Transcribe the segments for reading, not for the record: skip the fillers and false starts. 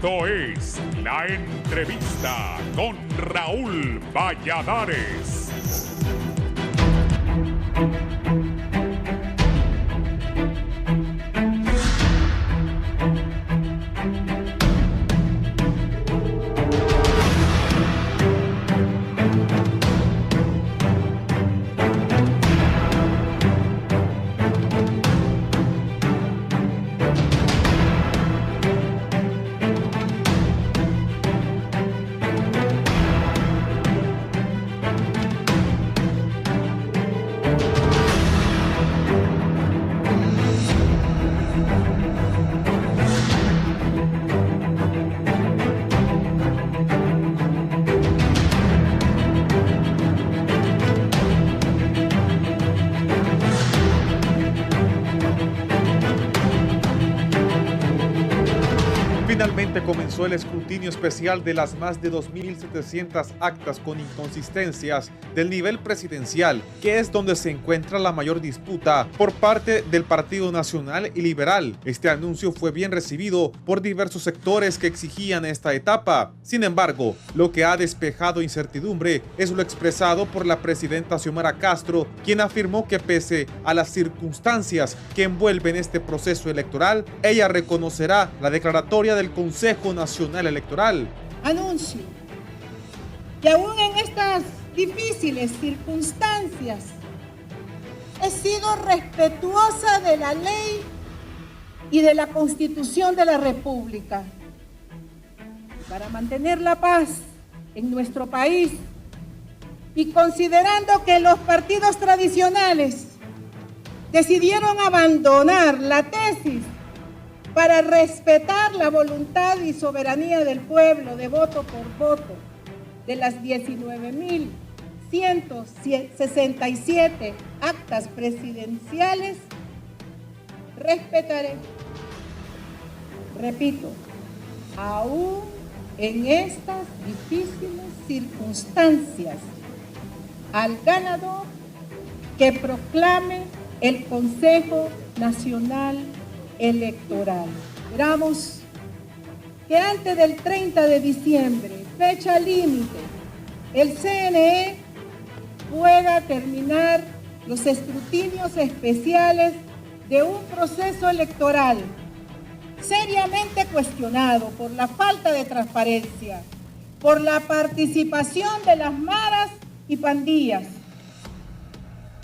Esto es La Entrevista con Raúl Valladares. Finalmente comenzó el escrutinio especial de las más de 2.700 actas con inconsistencias del nivel presidencial, que es donde se encuentra la mayor disputa por parte del Partido Nacional y Liberal. Este anuncio fue bien recibido por diversos sectores que exigían esta etapa. Sin embargo, lo que ha despejado incertidumbre es lo expresado por la presidenta Xiomara Castro, quien afirmó que pese a las circunstancias que envuelven este proceso electoral, ella reconocerá la declaratoria del Consejo Nacional Electoral. Anuncio que aún en estas difíciles circunstancias he sido respetuosa de la ley y de la Constitución de la República. Para mantener la paz en nuestro país y considerando que los partidos tradicionales decidieron abandonar la tesis para respetar la voluntad y soberanía del pueblo de voto por voto de las 19.167 actas presidenciales, respetaré, repito, aún en estas difíciles circunstancias, al ganador que proclame el Consejo Nacional Electoral. Esperamos que antes del 30 de diciembre, fecha límite, el CNE pueda terminar los escrutinios especiales de un proceso electoral seriamente cuestionado por la falta de transparencia, por la participación de las maras y pandillas.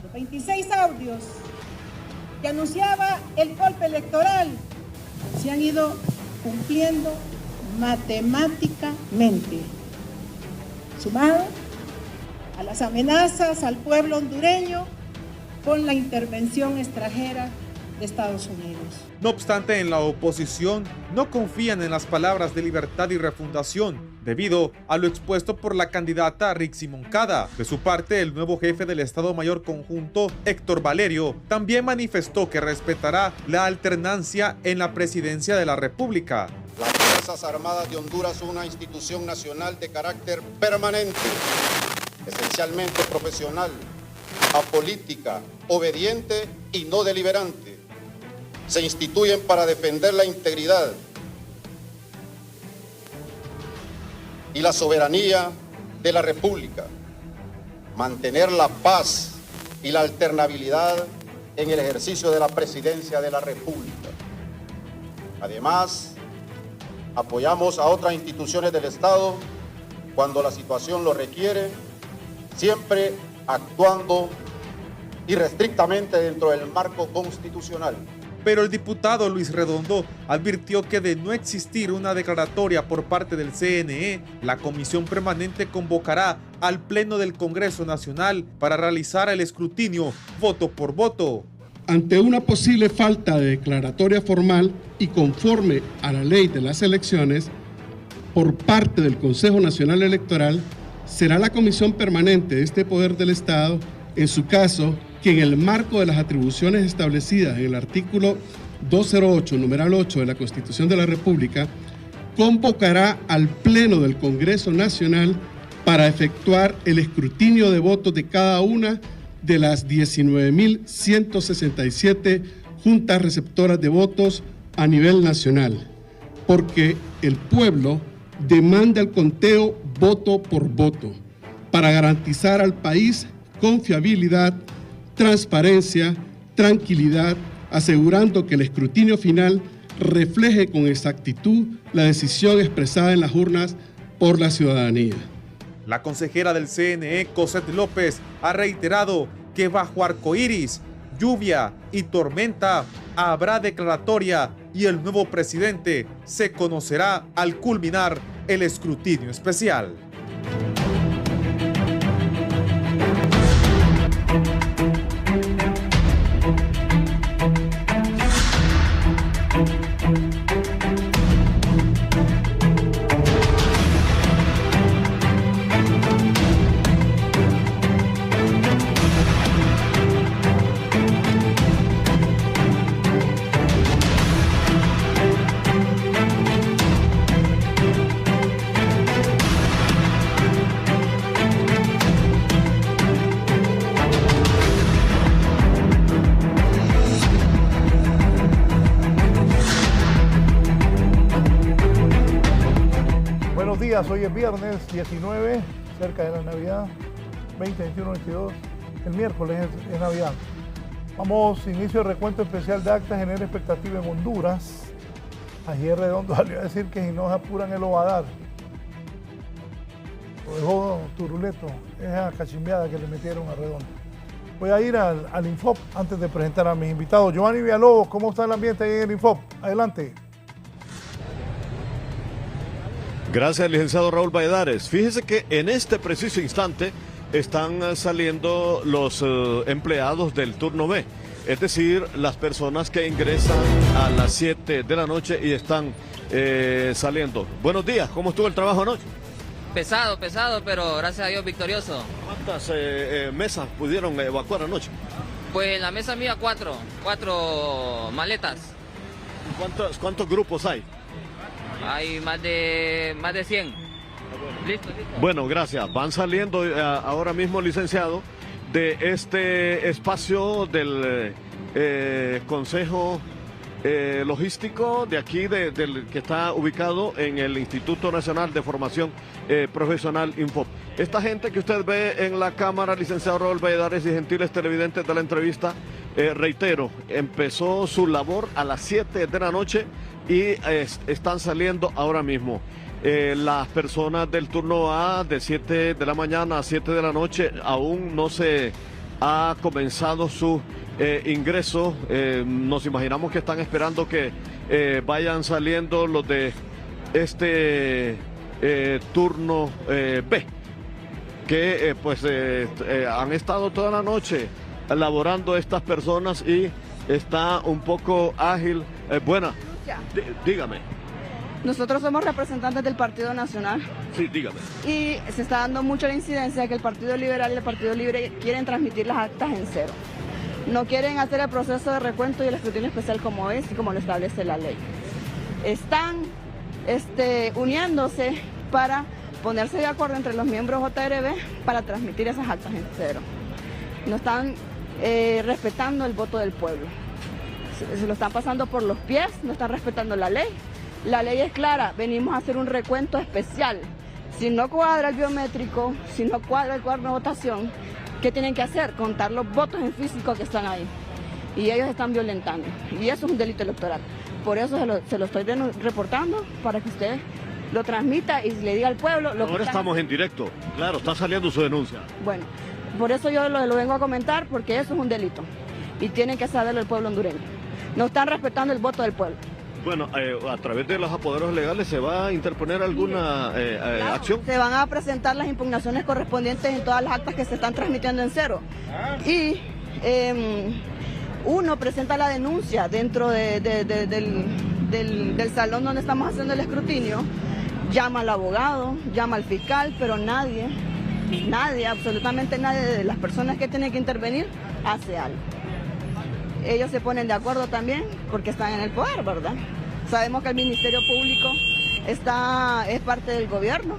Los 26 audios que anunciaba el golpe electoral se han ido cumpliendo matemáticamente, sumado a las amenazas al pueblo hondureño con la intervención extranjera de Estados Unidos. No obstante, en la oposición no confían en las palabras de Libertad y Refundación, debido a lo expuesto por la candidata Rixi Moncada. De su parte, el nuevo jefe del Estado Mayor Conjunto, Héctor Valerio, también manifestó que respetará la alternancia en la presidencia de la República. Las Fuerzas Armadas de Honduras son una institución nacional de carácter permanente, esencialmente profesional, apolítica, obediente y no deliberante. Se instituyen para defender la integridad y la soberanía de la República, mantener la paz y la alternabilidad en el ejercicio de la presidencia de la República. Además, apoyamos a otras instituciones del Estado cuando la situación lo requiere, siempre actuando irrestrictamente dentro del marco constitucional. Pero el diputado Luis Redondo advirtió que de no existir una declaratoria por parte del CNE, la comisión permanente convocará al Pleno del Congreso Nacional para realizar el escrutinio voto por voto. Ante una posible falta de declaratoria formal y conforme a la ley de las elecciones, por parte del Consejo Nacional Electoral, será la comisión permanente de este poder del Estado, en su caso, que en el marco de las atribuciones establecidas en el artículo 208, numeral 8 de la Constitución de la República, convocará al Pleno del Congreso Nacional para efectuar el escrutinio de votos de cada una de las 19.167 juntas receptoras de votos a nivel nacional. porque el pueblo demanda el conteo voto por voto para garantizar al país confiabilidad, transparencia, tranquilidad, asegurando que el escrutinio final refleje con exactitud la decisión expresada en las urnas por la ciudadanía. La consejera del CNE, Cosette López, ha reiterado que bajo arcoíris, lluvia y tormenta habrá declaratoria y el nuevo presidente se conocerá al culminar el escrutinio especial. Buenos días, hoy es viernes 19, cerca de la Navidad, 20, 21, 22, el miércoles es Navidad. Vamos, inicio de recuento especial de actas, genera expectativa en Honduras. Ayer Redondo salió a decir que si no se apuran él lo va a dar. Lo dejó turuleto, esa cachimbeada que le metieron a Redondo. Voy a ir al Infop antes de presentar a mis invitados. Giovanni Villalobos, ¿cómo está el ambiente ahí en el Infop? Adelante. Gracias, licenciado Raúl Valladares. Fíjese que en este preciso instante están saliendo los empleados del turno B, es decir, las personas que ingresan a las 7 de la noche y están saliendo. Buenos días, ¿cómo estuvo el trabajo anoche? Pesado, pero gracias a Dios victorioso. ¿Cuántas mesas pudieron evacuar anoche? Pues en la mesa mía cuatro maletas. ¿Cuántos grupos hay? Hay más de 100. Listo. Bueno, gracias. Van saliendo ahora mismo, licenciado, de este espacio del Consejo Logístico de aquí, del que está ubicado en el Instituto Nacional de Formación Profesional Infop. Esta gente que usted ve en la cámara, licenciado Raúl Valladares y gentiles televidentes de la entrevista, reitero, empezó su labor a las 7 de la noche y están saliendo ahora mismo. Las personas del turno A de 7 de la mañana a 7 de la noche aún no se ha comenzado su ingreso. Nos imaginamos que están esperando que vayan saliendo los de este turno B, que han estado toda la noche elaborando estas personas y está un poco ágil. Dígame. Nosotros somos representantes del Partido Nacional. Sí, dígame. Y se está dando mucho la incidencia de que el Partido Liberal y el Partido Libre quieren transmitir las actas en cero. No quieren hacer el proceso de recuento y el escrutinio especial como es y como lo establece la ley. Están uniéndose para ponerse de acuerdo entre los miembros JRB para transmitir esas actas en cero. No están respetando el voto del pueblo. Se lo están pasando por los pies, no están respetando la ley. La ley es clara, venimos a hacer un recuento especial. Si no cuadra el biométrico, si no cuadra el cuaderno de votación, ¿qué tienen que hacer? Contar los votos en físico que están ahí. Y ellos están violentando. Y eso es un delito electoral. Por eso se lo estoy reportando para que usted lo transmita y le diga al pueblo lo que ahora estamos en directo, claro, está saliendo su denuncia. Bueno, por eso yo lo vengo a comentar, porque eso es un delito. Y tiene que saberlo el pueblo hondureño. No están respetando el voto del pueblo. Bueno, a través de los apoderos legales se va a interponer alguna acción. Se van a presentar las impugnaciones correspondientes en todas las actas que se están transmitiendo en cero. Y uno presenta la denuncia dentro del salón donde estamos haciendo el escrutinio, llama al abogado, llama al fiscal, pero nadie, absolutamente nadie de las personas que tienen que intervenir hace algo. Ellos se ponen de acuerdo también porque están en el poder, ¿verdad? Sabemos que el Ministerio Público es parte del gobierno.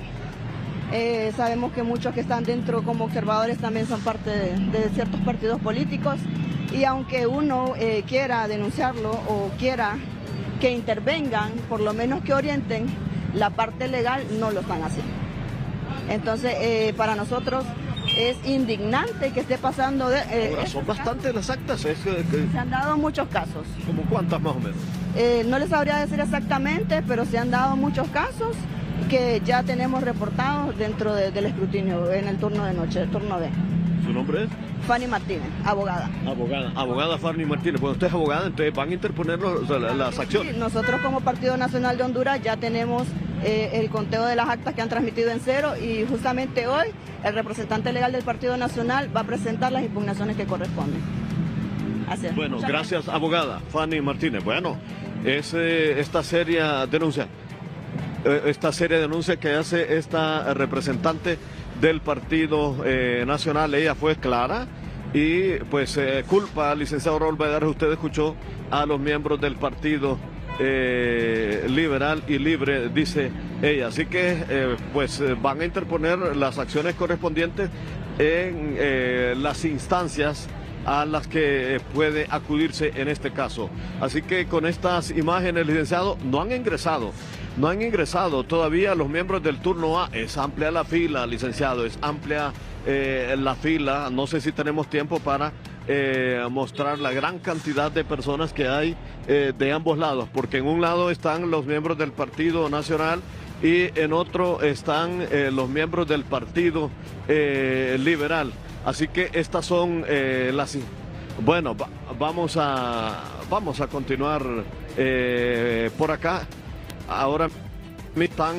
Sabemos que muchos que están dentro como observadores también son parte de ciertos partidos políticos. Y aunque uno quiera denunciarlo o quiera que intervengan, por lo menos que orienten la parte legal, no lo están haciendo. Entonces, para nosotros es indignante que esté pasando. Ahora, son bastantes las actas. Se han dado muchos casos. ¿Cómo cuántas más o menos? No les sabría decir exactamente, pero se han dado muchos casos que ya tenemos reportados dentro del escrutinio en el turno de noche, el turno B. ¿Su nombre es? Fanny Martínez, abogada. Abogada Fanny Martínez. Bueno, usted es abogada, entonces van a interponer las acciones. Sí, nosotros como Partido Nacional de Honduras ya tenemos el conteo de las actas que han transmitido en cero y justamente hoy el representante legal del Partido Nacional va a presentar las impugnaciones que corresponden. Así es. Bueno, gracias, abogada Fanny Martínez. Bueno, es esta seria denuncia que hace esta representante del Partido Nacional. Ella fue clara y pues culpa al licenciado Raúl Valladares. Usted escuchó a los miembros del Partido Liberal y Libre, dice ella. Así que pues van a interponer las acciones correspondientes en las instancias a las que puede acudirse en este caso. Así que con estas imágenes, licenciado, no han ingresado todavía los miembros del turno A. Es amplia la fila, licenciado, es amplia la fila. No sé si tenemos tiempo para mostrar la gran cantidad de personas que hay de ambos lados, porque en un lado están los miembros del Partido Nacional y en otro están los miembros del Partido Liberal. Así que estas son las... Bueno, vamos a continuar por acá. Ahora están...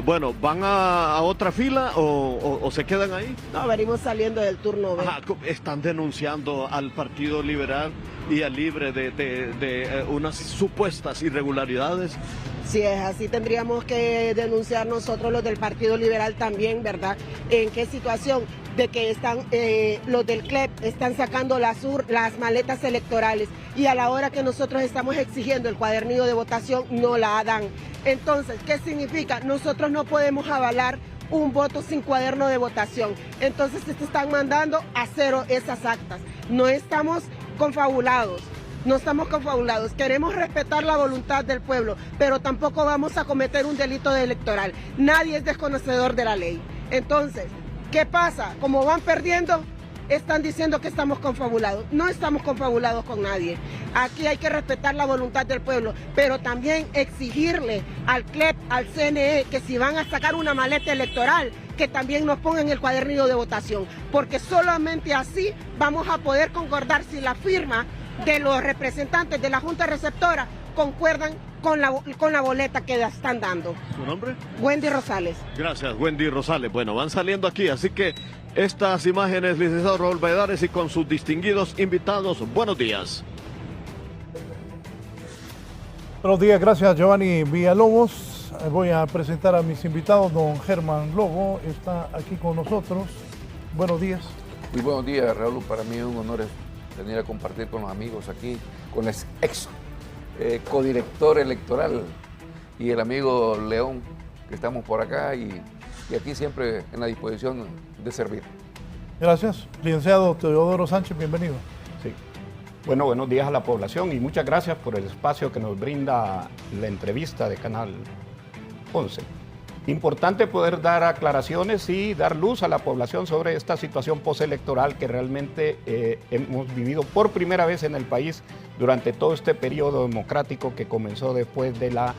bueno, ¿van a otra fila o se quedan ahí? No, venimos saliendo del turno B. Ajá, están denunciando al Partido Liberal y al Libre de unas supuestas irregularidades. Si es así, tendríamos que denunciar nosotros los del Partido Liberal también, ¿verdad? ¿En qué situación? De que están los del CLEP están sacando las maletas electorales y a la hora que nosotros estamos exigiendo el cuadernillo de votación no la dan. Entonces, ¿qué significa? Nosotros no podemos avalar un voto sin cuaderno de votación. Entonces, se están mandando a cero esas actas. No estamos confabulados. No estamos confabulados, queremos respetar la voluntad del pueblo, pero tampoco vamos a cometer un delito electoral. Nadie es desconocedor de la ley. Entonces, ¿qué pasa? Como van perdiendo, están diciendo que estamos confabulados. No estamos confabulados con nadie. Aquí hay que respetar la voluntad del pueblo, pero también exigirle al CLEP, al CNE, que si van a sacar una maleta electoral, que también nos pongan el cuadernillo de votación, porque solamente así vamos a poder concordar si la firma de los representantes de la Junta Receptora concuerdan con la boleta que están dando. ¿Su nombre? Wendy Rosales. Gracias, Wendy Rosales. Bueno, van saliendo aquí, así que estas imágenes, licenciado Raúl Valladares y con sus distinguidos invitados, buenos días. Buenos días, gracias Giovanni Villalobos. Voy a presentar a mis invitados. Don Germán Lobo está aquí con nosotros. Buenos días. Muy buenos días, Raúl. Para mí es un honor venir a compartir con los amigos aquí, con el ex codirector electoral y el amigo León, que estamos por acá y aquí siempre en la disposición de servir. Gracias. Licenciado Teodoro Sánchez, bienvenido. Sí. Bueno, buenos días a la población y muchas gracias por el espacio que nos brinda la entrevista de Canal 11. Importante poder dar aclaraciones y dar luz a la población sobre esta situación postelectoral que realmente hemos vivido por primera vez en el país durante todo este periodo democrático que comenzó después de la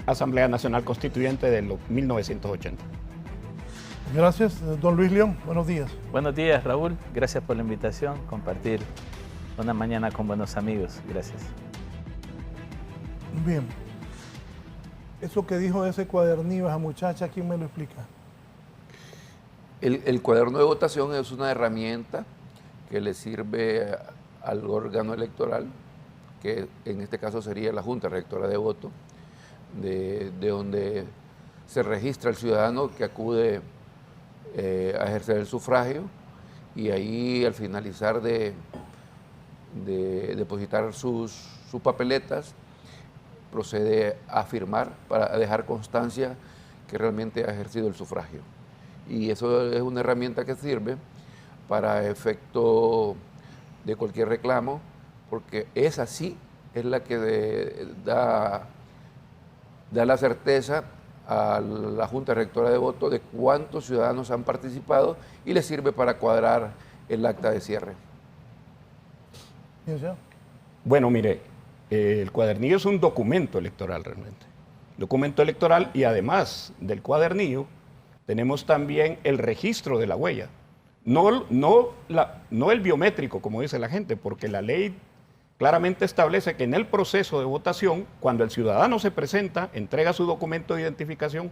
Asamblea Nacional Constituyente de 1980. Gracias. Don Luis León, buenos días. Buenos días, Raúl. Gracias por la invitación, compartir una mañana con buenos amigos. Gracias. Bien. Eso que dijo ese cuadernillo, esa muchacha, ¿quién me lo explica? El cuaderno de votación es una herramienta que le sirve al órgano electoral, que en este caso sería la Junta Rectora de Voto, de donde se registra el ciudadano que acude a ejercer el sufragio y ahí al finalizar de depositar sus papeletas, procede a firmar para dejar constancia que realmente ha ejercido el sufragio. Y eso es una herramienta que sirve para efecto de cualquier reclamo, porque es así es la que da la certeza a la Junta Rectora de Voto de cuántos ciudadanos han participado y le sirve para cuadrar el acta de cierre. Bueno, mire, el cuadernillo es un documento electoral realmente. Documento electoral, y además del cuadernillo tenemos también el registro de la huella. No el biométrico, como dice la gente, porque la ley claramente establece que en el proceso de votación, cuando el ciudadano se presenta, entrega su documento de identificación,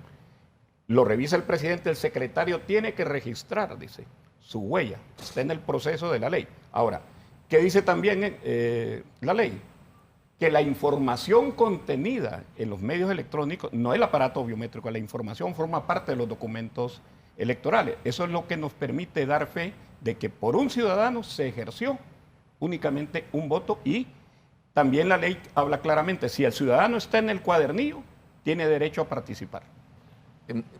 lo revisa el presidente, el secretario tiene que registrar, dice, su huella. Está en el proceso de la ley. Ahora, ¿qué dice también la ley? Que la información contenida en los medios electrónicos, no el aparato biométrico, la información forma parte de los documentos electorales. Eso es lo que nos permite dar fe de que por un ciudadano se ejerció únicamente un voto, y también la ley habla claramente, si el ciudadano está en el cuadernillo, tiene derecho a participar.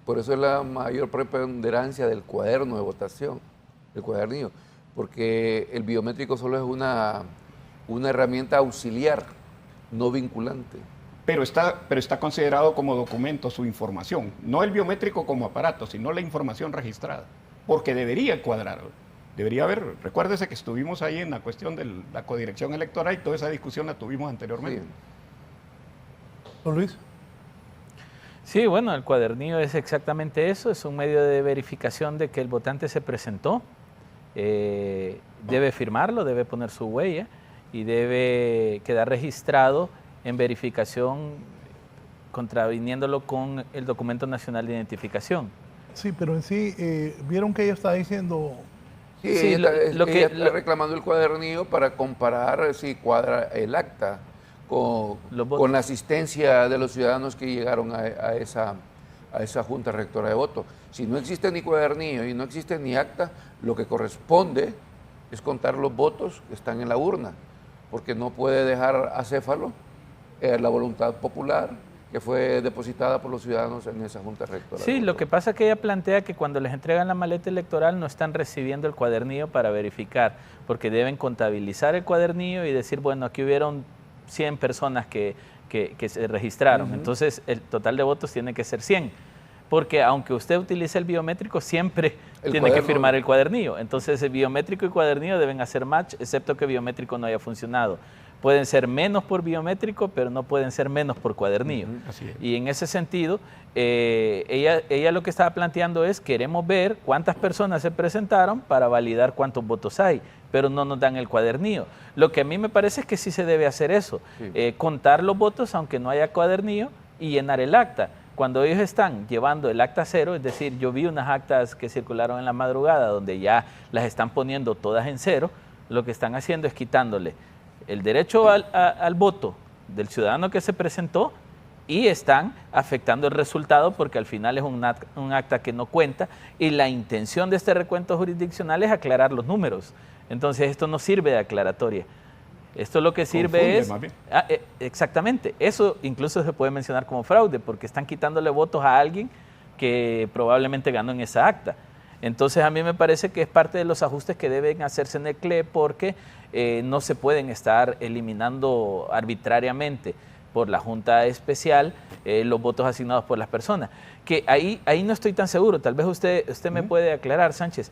Por eso es la mayor preponderancia del cuaderno de votación, el cuadernillo, porque el biométrico solo es una herramienta auxiliar, no vinculante. Pero está considerado como documento su información, no el biométrico como aparato, sino la información registrada, porque debería cuadrar. Debería haber, recuérdese que estuvimos ahí en la cuestión de la codirección electoral y toda esa discusión la tuvimos anteriormente. ¿Don Luis? Sí, bueno, el cuadernillo es exactamente eso, es un medio de verificación de que el votante se presentó, debe firmarlo, debe poner su huella y debe quedar registrado en verificación contraviniéndolo con el documento nacional de identificación. Sí, pero en sí, vieron que ella está diciendo... Sí, ella está reclamando el cuadernillo para comparar si cuadra el acta con la asistencia de los ciudadanos que llegaron a esa Junta Rectora de Voto. Si no existe ni cuadernillo y no existe ni acta, lo que corresponde es contar los votos que están en la urna, porque no puede dejar acéfalo la voluntad popular que fue depositada por los ciudadanos en esa Junta Rectora. Sí, lo que pasa es que ella plantea que cuando les entregan la maleta electoral no están recibiendo el cuadernillo para verificar, porque deben contabilizar el cuadernillo y decir, bueno, aquí hubieron 100 personas que se registraron, entonces el total de votos tiene que ser 100, porque aunque usted utilice el biométrico, siempre tiene que firmar el cuadernillo. Entonces el biométrico y cuadernillo deben hacer match, excepto que biométrico no haya funcionado. Pueden ser menos por biométrico, pero no pueden ser menos por cuadernillo. Así es. Y en ese sentido, ella lo que estaba planteando es, queremos ver cuántas personas se presentaron para validar cuántos votos hay, pero no nos dan el cuadernillo. Lo que a mí me parece es que sí se debe hacer eso, contar los votos aunque no haya cuadernillo y llenar el acta. Cuando ellos están llevando el acta cero, es decir, yo vi unas actas que circularon en la madrugada donde ya las están poniendo todas en cero, lo que están haciendo es quitándole el derecho al voto del ciudadano que se presentó y están afectando el resultado porque al final es un acta que no cuenta y la intención de este recuento jurisdiccional es aclarar los números. Entonces esto no sirve de aclaratoria. Esto lo que sirve es... exactamente, eso incluso se puede mencionar como fraude porque están quitándole votos a alguien que probablemente ganó en esa acta. Entonces a mí me parece que es parte de los ajustes que deben hacerse en el CLE porque no se pueden estar eliminando arbitrariamente por la Junta Especial los votos asignados por las personas. Que ahí no estoy tan seguro, tal vez usted me puede aclarar, Sánchez.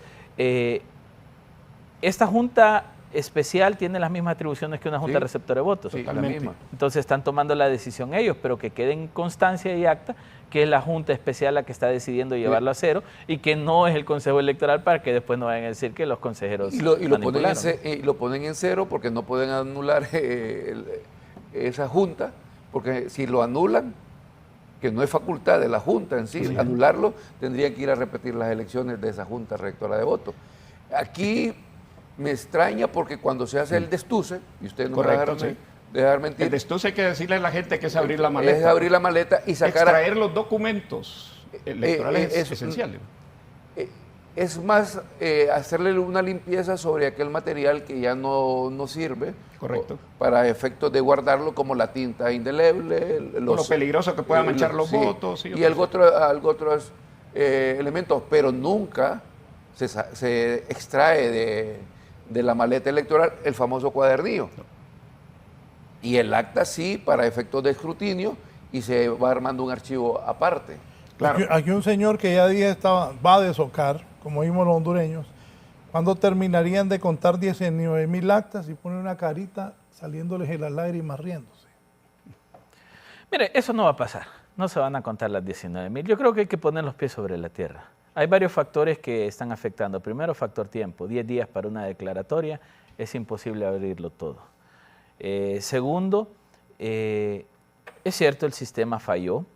Esta Junta Especial tiene las mismas atribuciones que una Junta Receptora de Votos. Sí, la misma. Entonces están tomando la decisión ellos, pero que quede en constancia y acta que es la Junta Especial la que está decidiendo llevarlo a cero y que no es el Consejo Electoral para que después no vayan a decir que los consejeros lo ponen en cero porque no pueden anular esa Junta, porque si lo anulan, que no es facultad de la Junta en sí, anularlo, tendrían que ir a repetir las elecciones de esa Junta Rectora de Voto. Aquí me extraña porque cuando se hace el destuce, y usted no me va a dejar mentir. El destuce hay que decirle a la gente que es abrir la maleta. Es abrir la maleta y sacar... Extraer los documentos electorales es esencial. Es más hacerle una limpieza sobre aquel material que ya no sirve. Correcto. Para efectos de guardarlo como la tinta indeleble. Lo peligroso que pueda manchar los votos. Y algo otros elementos, pero nunca se extrae de la maleta electoral el famoso cuadernillo. Y el acta sí para efectos de escrutinio y se va armando un archivo aparte. Claro. Aquí un señor que ya día va a desocar, como vimos los hondureños, ¿cuándo terminarían de contar 19.000 actas y ponen una carita saliéndoles las lágrimas riéndose? Mire, eso no va a pasar. No se van a contar las 19.000. Yo creo que hay que poner los pies sobre la tierra. Hay varios factores que están afectando. Primero, factor tiempo. 10 días para una declaratoria, es imposible abrirlo todo. Segundo, es cierto, el sistema falló,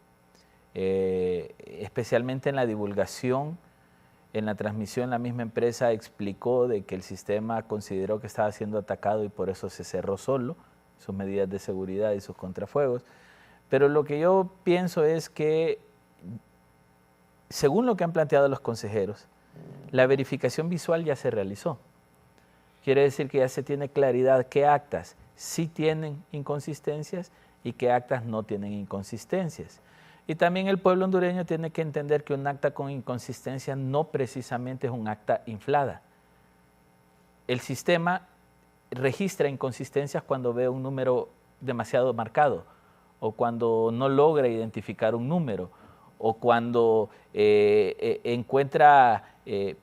especialmente en la divulgación. En la transmisión, la misma empresa explicó de que el sistema consideró que estaba siendo atacado y por eso se cerró solo, sus medidas de seguridad y sus contrafuegos. Pero lo que yo pienso es que, según lo que han planteado los consejeros, la verificación visual ya se realizó. Quiere decir que ya se tiene claridad qué actas sí tienen inconsistencias y qué actas no tienen inconsistencias. Y también el pueblo hondureño tiene que entender que un acta con inconsistencia no precisamente es un acta inflada. El sistema registra inconsistencias cuando ve un número demasiado marcado, o cuando no logra identificar un número, o cuando encuentra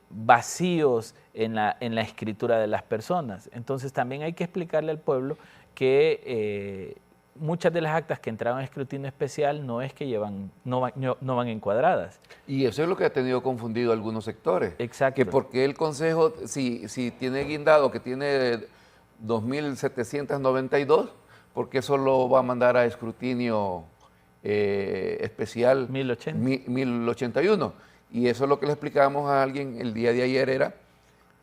vacíos en la escritura de las personas. Entonces también hay que explicarle al pueblo que muchas de las actas que entraron a escrutinio especial no es que no van encuadradas. Y eso es lo que ha tenido confundido algunos sectores. Exacto. Que porque el Consejo, si tiene guindado que tiene 2.792, ¿por qué solo va a mandar a escrutinio especial 1081? Y eso es lo que le explicábamos a alguien el día de ayer, era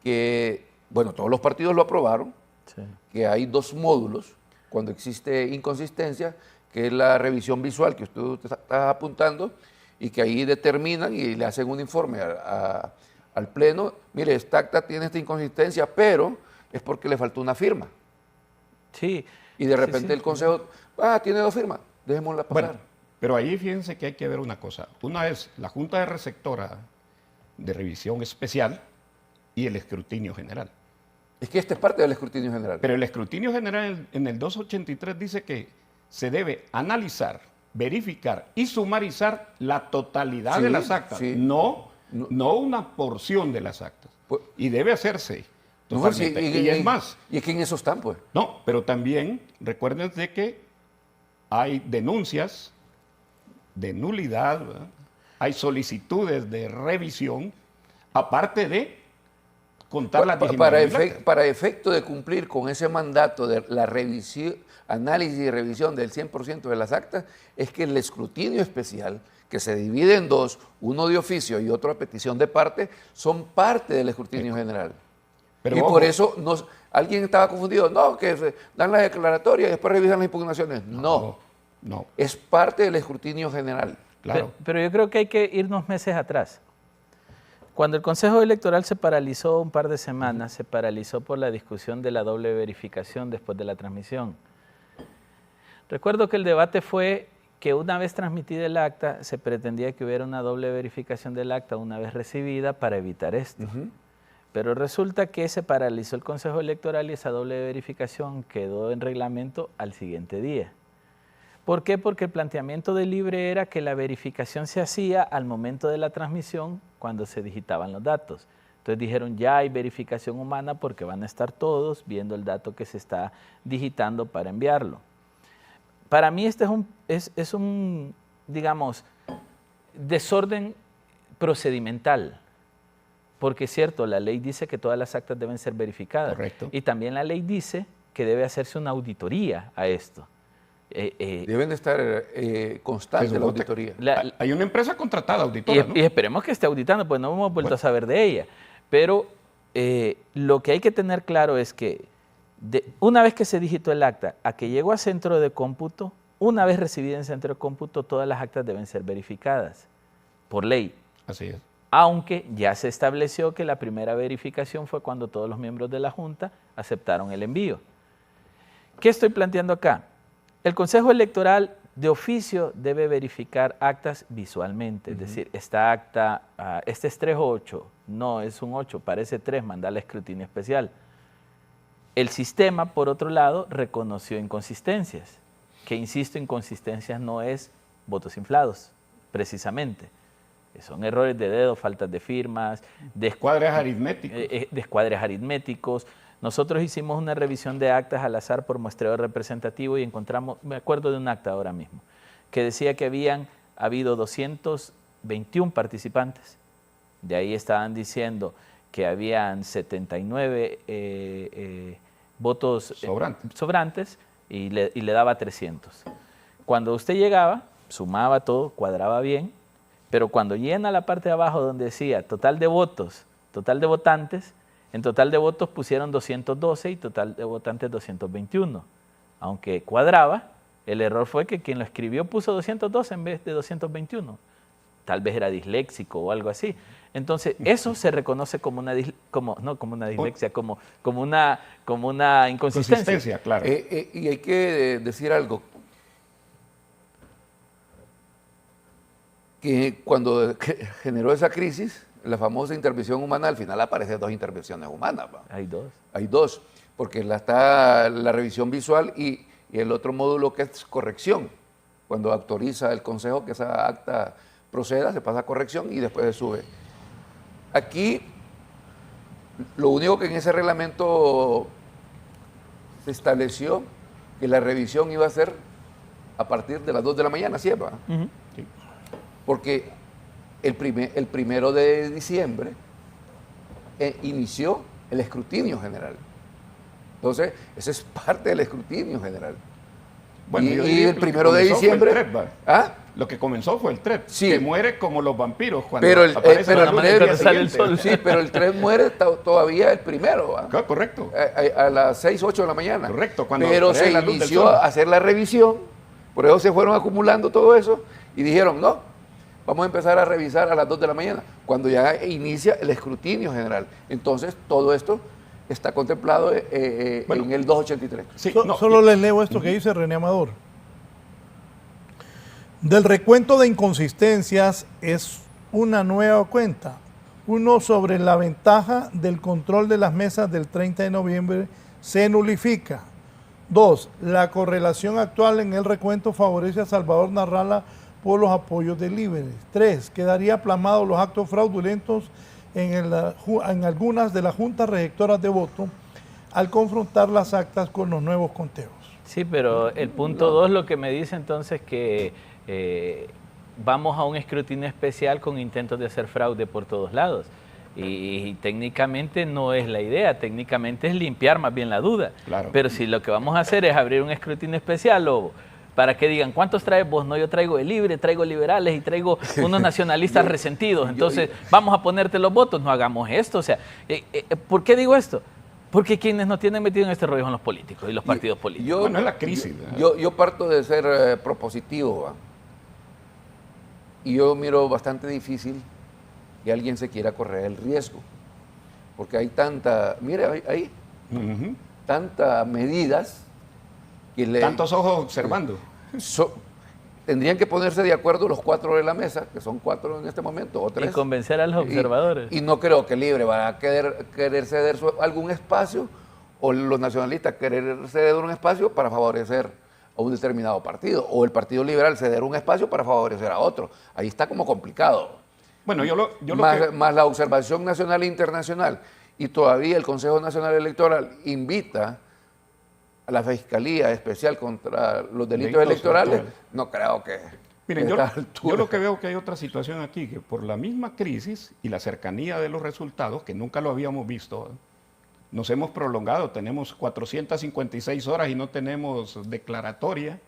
que, bueno, todos los partidos lo aprobaron, sí, que hay dos módulos cuando existe inconsistencia, que es la revisión visual que usted está apuntando, y que ahí determinan y le hacen un informe al Pleno. Mire, esta acta tiene esta inconsistencia, pero es porque le faltó una firma. Sí. Y de repente el Consejo, tiene dos firmas, dejémosla pasar. Bueno, pero ahí fíjense que hay que ver una cosa. Una es la Junta de Receptora de Revisión Especial y el escrutinio general. Es que esta es parte del escrutinio general. Pero el escrutinio general en el 283 dice que se debe analizar, verificar y sumarizar la totalidad de las actas, no una porción de las actas. Pues, y debe hacerse totalmente. Y es más. Y es que en eso están, pues. No, pero también recuerden de que hay denuncias de nulidad, ¿verdad? Hay solicitudes de revisión, aparte de contar las 19.000 para efecto de cumplir con ese mandato de la revisión, análisis y revisión del 100% de las actas, es que el escrutinio especial, que se divide en dos, uno de oficio y otro a petición de parte, son parte del escrutinio general. Pero y por eso alguien estaba confundido, que dan la declaratoria y después revisan las impugnaciones. No. Es parte del escrutinio general. Claro. Pero yo creo que hay que irnos meses atrás. Cuando el Consejo Electoral se paralizó un par de semanas, se paralizó por la discusión de la doble verificación después de la transmisión. Recuerdo que el debate fue que una vez transmitida el acta, se pretendía que hubiera una doble verificación del acta una vez recibida para evitar esto. Pero resulta que se paralizó el Consejo Electoral y esa doble verificación quedó en reglamento al siguiente día. ¿Por qué? Porque el planteamiento del LIBRE era que la verificación se hacía al momento de la transmisión cuando se digitaban los datos. Entonces dijeron, ya hay verificación humana porque van a estar todos viendo el dato que se está digitando para enviarlo. Para mí este es un, digamos, desorden procedimental. Porque es cierto, la ley dice que todas las actas deben ser verificadas. Correcto. Y también la ley dice que debe hacerse una auditoría a esto. Deben de estar constantes la auditoría. Hay una empresa contratada auditora, ¿no? Y esperemos que esté auditando, pues no hemos vuelto a saber de ella. Pero lo que hay que tener claro es que una vez que se digitó el acta, a que llegó a centro de cómputo, una vez recibida en centro de cómputo, todas las actas deben ser verificadas por ley. Así es. Aunque ya se estableció que la primera verificación fue cuando todos los miembros de la Junta aceptaron el envío. ¿Qué estoy planteando acá? El Consejo Electoral de oficio debe verificar actas visualmente, es decir, esta acta, este es 3-8, no es un 8, parece 3, mandarle escrutinio especial. El sistema, por otro lado, reconoció inconsistencias, que insisto, inconsistencias no es votos inflados, precisamente. Son errores de dedo, faltas de firmas, descuadres aritméticos. Descuadres aritméticos. Nosotros hicimos una revisión de actas al azar por muestreo representativo y encontramos, me acuerdo de un acta ahora mismo, que decía que habían habido 221 participantes. De ahí estaban diciendo que habían 79 votos sobrantes y le daba 300. Cuando usted llegaba, sumaba todo, cuadraba bien, pero cuando llena la parte de abajo donde decía total de votos, total de votantes, en total de votos pusieron 212 y total de votantes 221. Aunque cuadraba, el error fue que quien lo escribió puso 212 en vez de 221. Tal vez era disléxico o algo así. Entonces, eso se reconoce como una dislexia, como una inconsistencia. Claro. Y hay que decir algo. Que cuando generó esa crisis, la famosa intervención humana, al final aparecen 2 intervenciones humanas. ¿Va? Hay 2. Hay 2, porque está la revisión visual y el otro módulo que es corrección. Cuando autoriza el Consejo que esa acta proceda, se pasa a corrección y después se sube. Aquí, lo único que en ese reglamento se estableció que la revisión iba a ser a partir de las 2 de la mañana, ¿sí? ¿Va? Sí. Porque el 1 de diciembre inició el escrutinio general. Entonces, ese es parte del escrutinio general. Bueno, y el 1 de diciembre... Lo que comenzó fue el TREP, sí, que muere como los vampiros cuando pero aparece la cuando sale el sol. Sí, pero el TREP muere todavía el 1. ¿Va? Correcto. A las 6, 8 de la mañana. Correcto. Pero se inició a hacer la revisión, por eso se fueron acumulando todo eso y dijeron, no, vamos a empezar a revisar a las 2 de la mañana, cuando ya inicia el escrutinio general. Entonces, todo esto está contemplado en el 283. Sí, solo les leo esto que dice René Amador. Del recuento de inconsistencias es una nueva cuenta. 1, sobre la ventaja del control de las mesas del 30 de noviembre se nulifica. 2, la correlación actual en el recuento favorece a Salvador Narrala por los apoyos de Líderes. 3, quedaría plasmados los actos fraudulentos en algunas de las juntas receptoras de voto al confrontar las actas con los nuevos conteos. Sí, pero el punto 2 lo que me dice entonces que vamos a un escrutinio especial con intentos de hacer fraude por todos lados. Y técnicamente no es la idea, técnicamente es limpiar más bien la duda. Claro. Pero si lo que vamos a hacer es abrir un escrutinio especial o para que digan, ¿cuántos traes vos? No, yo traigo el Libre, traigo liberales y traigo unos nacionalistas resentidos. Entonces, vamos a ponerte los votos, no hagamos esto. O sea, ¿por qué digo esto? Porque quienes nos tienen metido en este rollo son los políticos y los partidos políticos. Bueno, es la crisis. Yo parto de ser propositivo, ¿va? Y yo miro bastante difícil que alguien se quiera correr el riesgo. Porque hay tanta, mire ahí, tantas medidas que tantos ojos observando. Tendrían que ponerse de acuerdo los 4 de la mesa, que son 4 en este momento, o 3. Y convencer a los observadores. Y no creo que Libre va a querer ceder algún espacio, o los nacionalistas querer ceder un espacio para favorecer a un determinado partido, o el Partido Liberal ceder un espacio para favorecer a otro. Ahí está como complicado. Bueno, más la observación nacional e internacional. Y todavía el Consejo Nacional Electoral invita a la Fiscalía Especial contra los delitos electorales. No creo que... Miren, yo lo que veo que hay otra situación aquí, que por la misma crisis y la cercanía de los resultados, que nunca lo habíamos visto, nos hemos prolongado. Tenemos 456 horas y no tenemos declaratoria.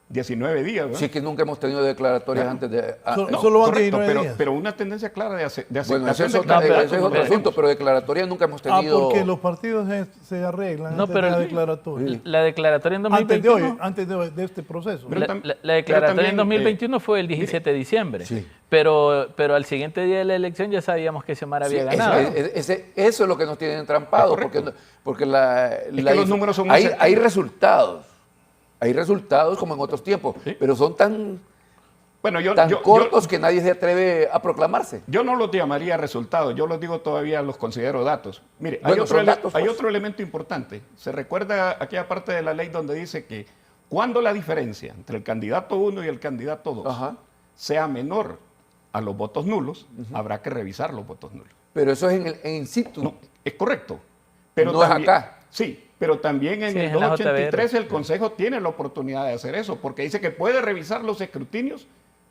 19 días, ¿verdad? Sí, que nunca hemos tenido declaratorias antes de... Solo van 19 días. Pero una tendencia clara de aceptación. Bueno, ese es otro asunto, pero declaratoria nunca hemos tenido... porque los partidos se arreglan antes de la declaratoria. La declaratoria en 2021... Antes de este proceso. La declaratoria en 2021 fue el 17 de diciembre. Sí. Pero al siguiente día de la elección ya sabíamos que Xiomara había ganado. Eso es lo que nos tienen entrampados, porque los números son hay resultados. Hay resultados como en otros tiempos, pero son tan tan cortos que nadie se atreve a proclamarse. Yo no los llamaría resultados, yo los digo todavía, los considero datos. Mire, Bueno, hay otro elemento importante. Se recuerda aquella parte de la ley donde dice que cuando la diferencia entre el candidato 1 y el candidato 2 sea menor a los votos nulos, habrá que revisar los votos nulos. Pero eso es en situ. No, es correcto. Pero no también, es acá. Sí, pero también en el 283 el Consejo tiene la oportunidad de hacer eso, porque dice que puede revisar los escrutinios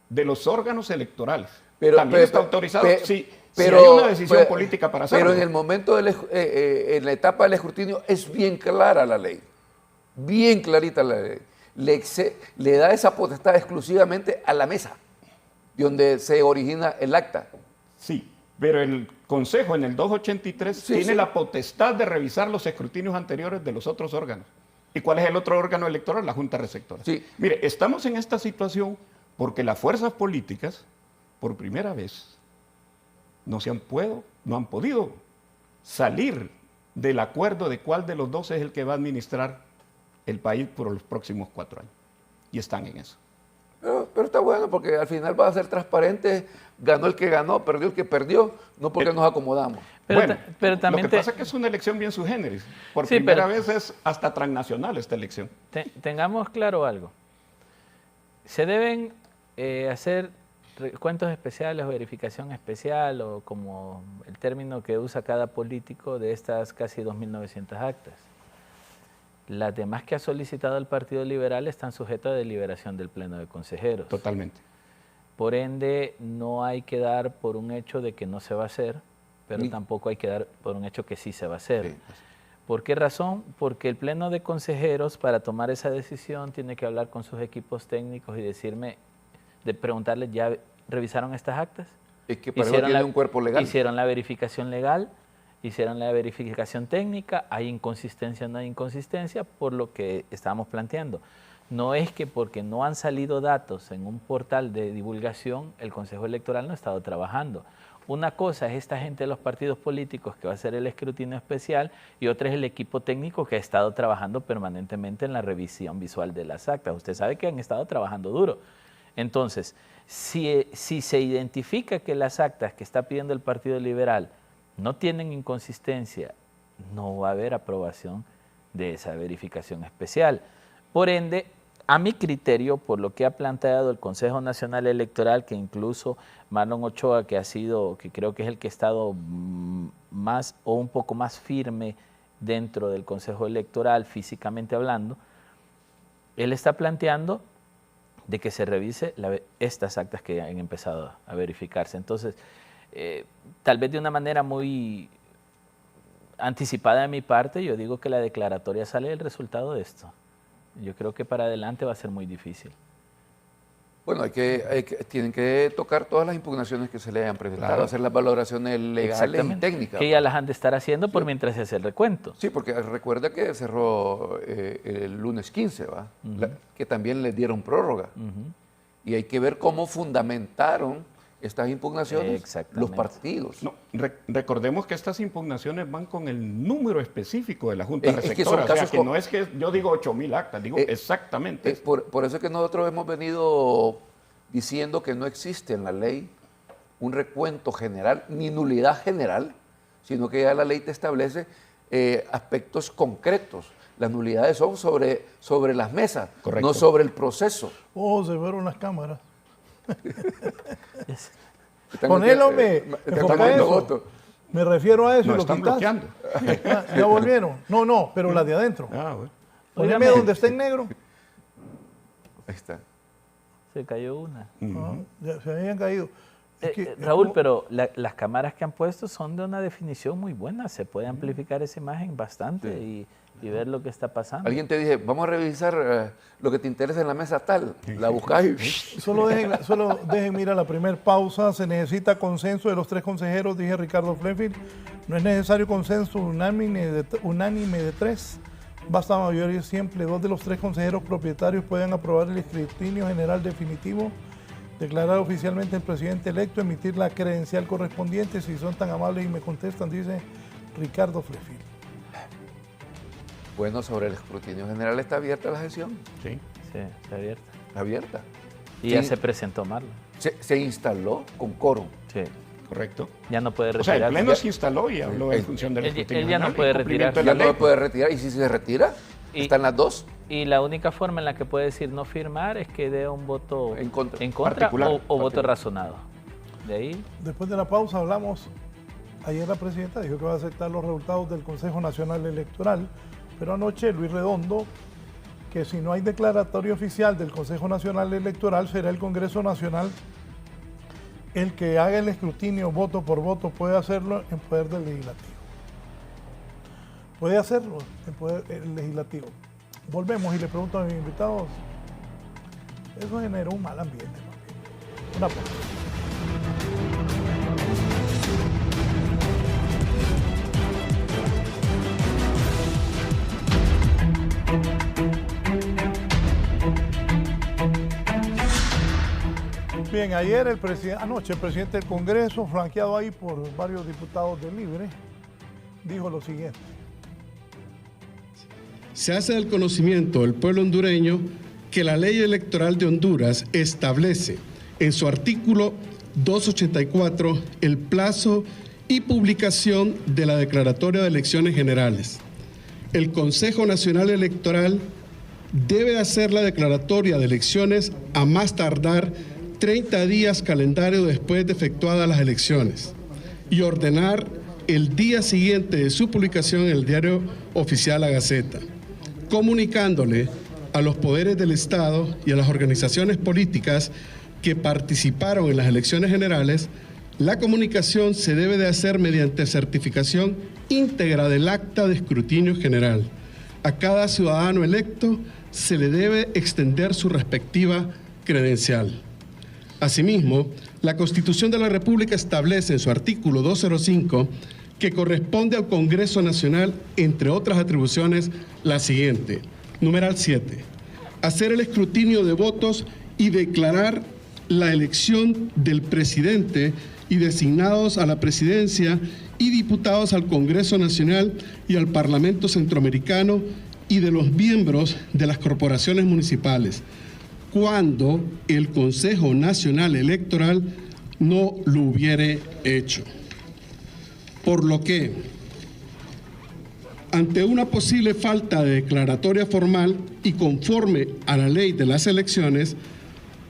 de los órganos electorales. También está autorizado si hay una decisión política para hacerlo. Pero en el momento, en la etapa del escrutinio, es bien clara la ley. Bien clarita la ley. Le da esa potestad exclusivamente a la mesa, de donde se origina el acta. Sí, pero el Consejo en el 283 tiene la potestad de revisar los escrutinios anteriores de los otros órganos. ¿Y cuál es el otro órgano electoral? La Junta Receptora. Sí. Mire, estamos en esta situación porque las fuerzas políticas, por primera vez, no han podido salir del acuerdo de cuál de los dos es el que va a administrar el país por los próximos 4 años. Y están en eso. Pero está bueno porque al final va a ser transparente, ganó el que ganó, perdió el que perdió, no porque nos acomodamos. Pero también lo que pasa es que es una elección bien sui generis. Por primera vez es hasta transnacional esta elección. Tengamos claro algo. Se deben hacer recuentos especiales o verificación especial, o como el término que usa cada político, de estas casi 2.900 actas. Las demás que ha solicitado el Partido Liberal están sujetas a deliberación del Pleno de Consejeros. Totalmente. Por ende, no hay que dar por un hecho de que no se va a hacer, pero tampoco hay que dar por un hecho que sí se va a hacer. Sí. ¿Por qué razón? Porque el Pleno de Consejeros, para tomar esa decisión, tiene que hablar con sus equipos técnicos y preguntarles, ¿ya revisaron estas actas? Es que para eso tiene un cuerpo legal. Hicieron la verificación legal, hicieron la verificación técnica, hay inconsistencia o no hay inconsistencia, por lo que estábamos planteando. No es que porque no han salido datos en un portal de divulgación, el Consejo Electoral no ha estado trabajando. Una cosa es esta gente de los partidos políticos que va a hacer el escrutinio especial, y otra es el equipo técnico que ha estado trabajando permanentemente en la revisión visual de las actas. Usted sabe que han estado trabajando duro. Entonces, si se identifica que las actas que está pidiendo el Partido Liberal no tienen inconsistencia, no va a haber aprobación de esa verificación especial. Por ende, a mi criterio, por lo que ha planteado el Consejo Nacional Electoral, que incluso Marlon Ochoa, que creo que es el que ha estado más o un poco más firme dentro del Consejo Electoral, físicamente hablando, él está planteando de que se revise estas actas que han empezado a verificarse. Entonces, tal vez de una manera muy anticipada de mi parte, yo digo que la declaratoria sale del resultado de esto. Yo creo que para adelante va a ser muy difícil. Bueno, tienen que tocar todas las impugnaciones que se le hayan presentado, hacer las valoraciones legales y técnicas. Que ya las han de estar haciendo por mientras se hace el recuento. Sí, porque recuerda que cerró el lunes 15, ¿va? Que también les dieron prórroga. Y hay que ver cómo fundamentaron estas impugnaciones los partidos. No, recordemos que estas impugnaciones van con el número específico de la Junta Receptora. O sea, que no es que yo digo 8.000 actas, digo exactamente. Por eso es que nosotros hemos venido diciendo que no existe en la ley un recuento general, ni nulidad general, sino que ya la ley te establece aspectos concretos. Las nulidades son sobre las mesas, no sobre el proceso. Se fueron las cámaras. Ponelo, me refiero a eso. No, están bloqueando. Ya volvieron. No, pero las de adentro. Poneme donde está en negro. Ahí está. Se cayó una. Ya se habían caído. Raúl, pero las cámaras que han puesto son de una definición muy buena. Se puede amplificar esa imagen bastante y ver lo que está pasando. Alguien te dice, vamos a revisar lo que te interesa en la mesa tal. La buscas y... Solo dejen mirar la primera pausa. Se necesita consenso de los 3 consejeros, dije Ricardo Flefield. No es necesario consenso unánime de 3. Basta mayoría simple. 2 de los 3 consejeros propietarios pueden aprobar el escrutinio general definitivo, declarar oficialmente el presidente electo, emitir la credencial correspondiente. Si son tan amables y me contestan, dice Ricardo Flefield. Bueno, sobre el escrutinio general está abierta la sesión. Sí, está abierta. Abierta. Y ya se presentó Marlon. Se instaló con quórum. Sí. Correcto. Ya no puede O sea, retirar. el Pleno se instaló y habló en función del escrutinio. Él ya no puede retirar. Ya no puede retirar. ¿Y si se retira? ¿Están las dos? Y la única forma en la que puede decir no firmar es que dé un voto en contra o voto razonado. De ahí. Después de la pausa hablamos. Ayer la presidenta dijo que va a aceptar los resultados del Consejo Nacional Electoral, pero anoche Luis Redondo, que si no hay declaratoria oficial del Consejo Nacional Electoral, será el Congreso Nacional el que haga el escrutinio voto por voto, puede hacerlo en poder del legislativo. Puede hacerlo en poder del legislativo. Volvemos y le pregunto a mis invitados, eso generó un mal ambiente. Una pausa. Bien, ayer anoche el presidente del Congreso, flanqueado ahí por varios diputados de Libre, dijo lo siguiente. Se hace del conocimiento del pueblo hondureño que la ley electoral de Honduras establece en su artículo 284 el plazo y publicación de la declaratoria de elecciones generales. El Consejo Nacional Electoral debe hacer la declaratoria de elecciones a más tardar 30 días calendario después de efectuadas las elecciones y ordenar el día siguiente de su publicación en el Diario Oficial La Gaceta, comunicándole a los poderes del Estado y a las organizaciones políticas que participaron en las elecciones generales. La comunicación se debe de hacer mediante certificación íntegra del acta de escrutinio general. A cada ciudadano electo se le debe extender su respectiva credencial. Asimismo, la Constitución de la República establece en su artículo 205 que corresponde al Congreso Nacional, entre otras atribuciones, la siguiente. Numeral 7. Hacer el escrutinio de votos y declarar la elección del presidente y designados a la presidencia y diputados al Congreso Nacional y al Parlamento Centroamericano y de los miembros de las corporaciones municipales, cuando el Consejo Nacional Electoral no lo hubiere hecho. Por lo que, ante una posible falta de declaratoria formal y conforme a la ley de las elecciones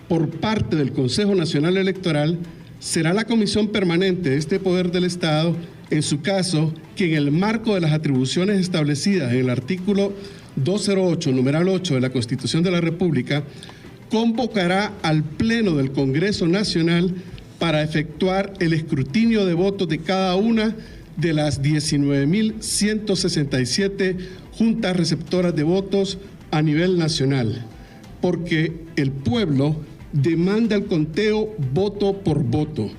por parte del Consejo Nacional Electoral, será la Comisión Permanente de este Poder del Estado, en su caso, que en el marco de las atribuciones establecidas en el artículo 208, numeral 8 de la Constitución de la República, convocará al Pleno del Congreso Nacional para efectuar el escrutinio de votos de cada una de las 19.167 juntas receptoras de votos a nivel nacional, porque el pueblo demanda el conteo voto por voto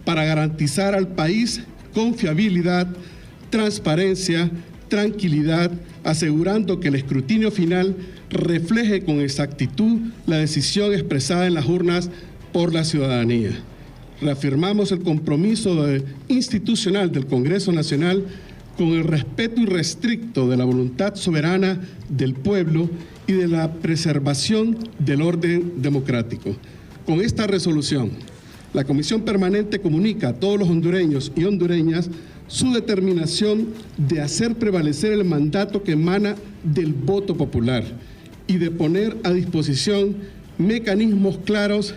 para garantizar al país confiabilidad, transparencia, tranquilidad, asegurando que el escrutinio final refleje con exactitud la decisión expresada en las urnas por la ciudadanía. Reafirmamos el compromiso institucional del Congreso Nacional con el respeto irrestricto de la voluntad soberana del pueblo y de la preservación del orden democrático. Con esta resolución, la Comisión Permanente comunica a todos los hondureños y hondureñas su determinación de hacer prevalecer el mandato que emana del voto popular y de poner a disposición mecanismos claros,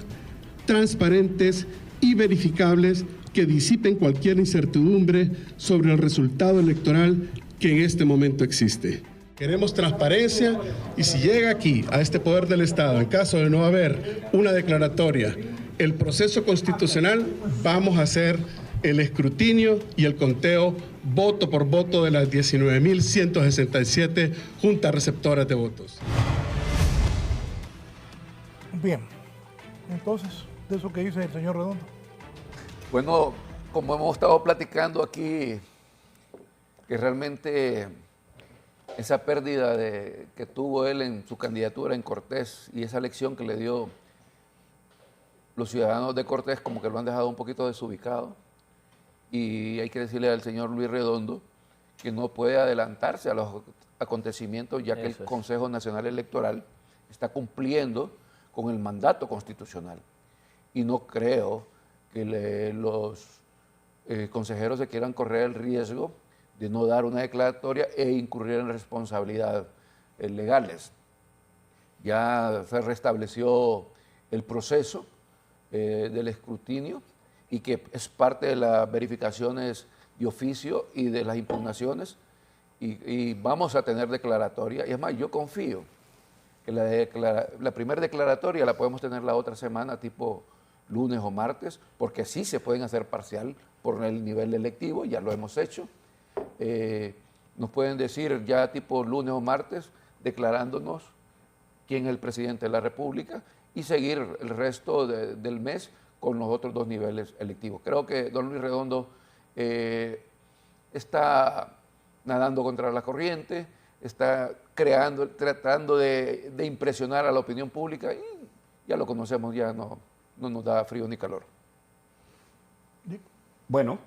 transparentes y verificables que disipen cualquier incertidumbre sobre el resultado electoral que en este momento existe. Queremos transparencia y si llega aquí, a este poder del Estado, en caso de no haber una declaratoria, el proceso constitucional, vamos a hacer el escrutinio y el conteo voto por voto de las 19.167 juntas receptoras de votos. Bien, entonces, de eso que dice el señor Redondo. Bueno, como hemos estado platicando aquí, que realmente esa pérdida que tuvo él en su candidatura en Cortés y esa elección que le dio los ciudadanos de Cortés como que lo han dejado un poquito desubicado. Y hay que decirle al señor Luis Redondo que no puede adelantarse a los acontecimientos ya que el Consejo Nacional Electoral está cumpliendo con el mandato constitucional. Y no creo que los consejeros se quieran correr el riesgo de no dar una declaratoria e incurrir en responsabilidades legales. Ya se restableció el proceso del escrutinio y que es parte de las verificaciones de oficio y de las impugnaciones y vamos a tener declaratoria. Y es más, yo confío que la primera declaratoria la podemos tener la otra semana, tipo lunes o martes, porque sí se pueden hacer parcial por el nivel electivo, ya lo hemos hecho. Nos pueden decir ya tipo lunes o martes, declarándonos quién es el presidente de la República y seguir el resto del mes con los otros dos niveles electivos. Creo que don Luis Redondo está nadando contra la corriente, está tratando de impresionar a la opinión pública y ya lo conocemos, ya no nos da frío ni calor. Bueno,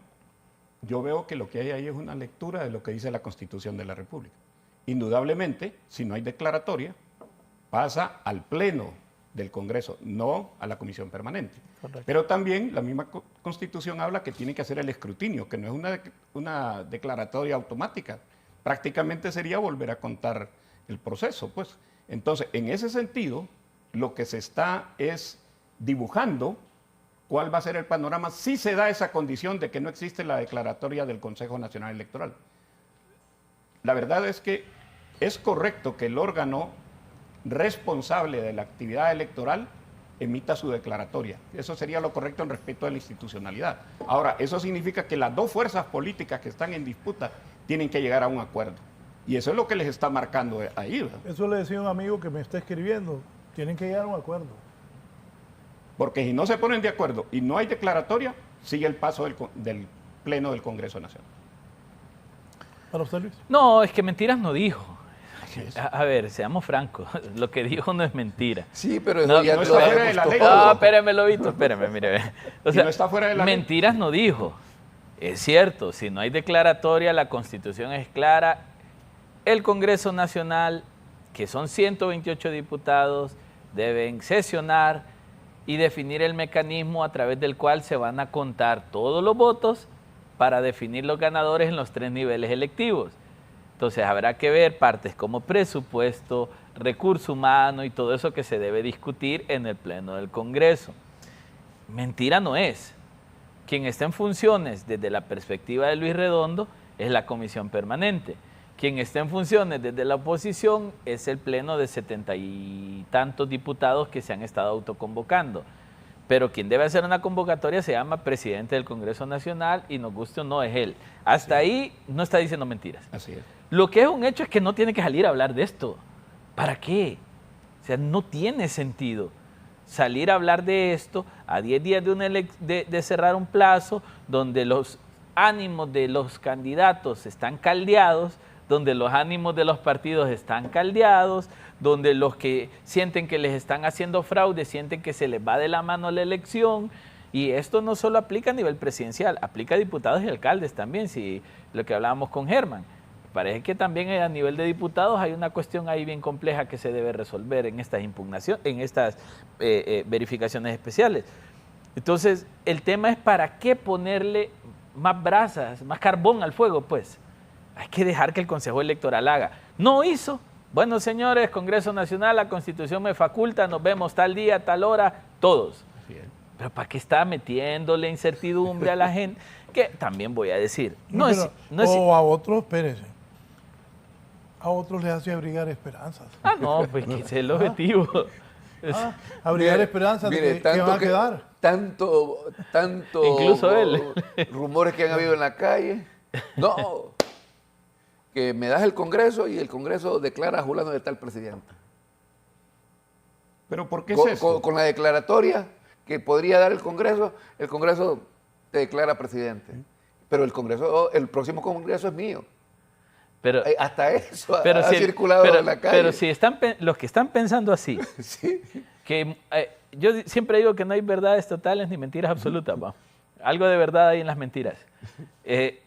yo veo que lo que hay ahí es una lectura de lo que dice la Constitución de la República. Indudablemente, si no hay declaratoria, pasa al Pleno del Congreso, no a la Comisión Permanente. Correcto. Pero también la misma Constitución habla que tiene que hacer el escrutinio, que no es una declaratoria automática. Prácticamente sería volver a contar el proceso, pues. Entonces, en ese sentido, lo que se está es dibujando cuál va a ser el panorama si se da esa condición de que no existe la declaratoria del Consejo Nacional Electoral. La verdad es que es correcto que el órgano responsable de la actividad electoral emita su declaratoria. Eso sería lo correcto en respecto a la institucionalidad. Ahora, eso significa que las dos fuerzas políticas que están en disputa tienen que llegar a un acuerdo. Y eso es lo que les está marcando ahí, ¿verdad? Eso le decía un amigo que me está escribiendo. Tienen que llegar a un acuerdo. Porque si no se ponen de acuerdo y no hay declaratoria, sigue el paso del Pleno del Congreso Nacional. ¿Para usted, Luis? No, es que mentiras no dijo. A ver, seamos francos, lo que dijo no es mentira. Sí, pero no está fuera de la ley. No, espérame, Lobito, espérame, mire. O sea, no está fuera de la mentiras ley. No dijo. Es cierto, si no hay declaratoria, la Constitución es clara. El Congreso Nacional, que son 128 diputados, deben sesionar y definir el mecanismo a través del cual se van a contar todos los votos para definir los ganadores en los 3 niveles electivos. Entonces habrá que ver partes como presupuesto, recurso humano y todo eso que se debe discutir en el Pleno del Congreso. Mentira no es. Quien está en funciones desde la perspectiva de Luis Redondo es la Comisión Permanente. Quien está en funciones desde la oposición es el Pleno de 70 y tantos diputados que se han estado autoconvocando. Pero quien debe hacer una convocatoria se llama presidente del Congreso Nacional y nos guste o no es él. Hasta ahí no está diciendo mentiras. Así es. Lo que es un hecho es que no tiene que salir a hablar de esto. ¿Para qué? O sea, no tiene sentido salir a hablar de esto a 10 días de cerrar un plazo donde los ánimos de los candidatos están caldeados, donde los ánimos de los partidos están caldeados, donde los que sienten que les están haciendo fraude sienten que se les va de la mano la elección. Y esto no solo aplica a nivel presidencial, aplica a diputados y alcaldes también, si lo que hablábamos con Germán. Parece que también a nivel de diputados hay una cuestión ahí bien compleja que se debe resolver en estas impugnaciones, en estas verificaciones especiales. Entonces, el tema es para qué ponerle más brasas, más carbón al fuego, pues. Hay que dejar que el Consejo Electoral haga. No hizo. Bueno, señores, Congreso Nacional, la Constitución me faculta, nos vemos tal día, tal hora, todos. Pero ¿para qué está metiéndole incertidumbre a la gente? Que también voy a decir. A otros, espérese. A otros les hace abrigar esperanzas. No, pues que ese es el objetivo. Abrigar esperanzas de que van a quedar. Tanto incluso él. Rumores que han habido en la calle. No, que me das el Congreso y el Congreso declara a Julano de tal presidente. ¿Pero por qué es eso? Con la declaratoria que podría dar el Congreso te declara presidente. Pero el próximo Congreso es mío. Pero, hasta eso ha circulado en la calle. Pero si los que están pensando así, ¿sí? Que yo siempre digo que no hay verdades totales ni mentiras absolutas. ¿Va? Algo de verdad hay en las mentiras.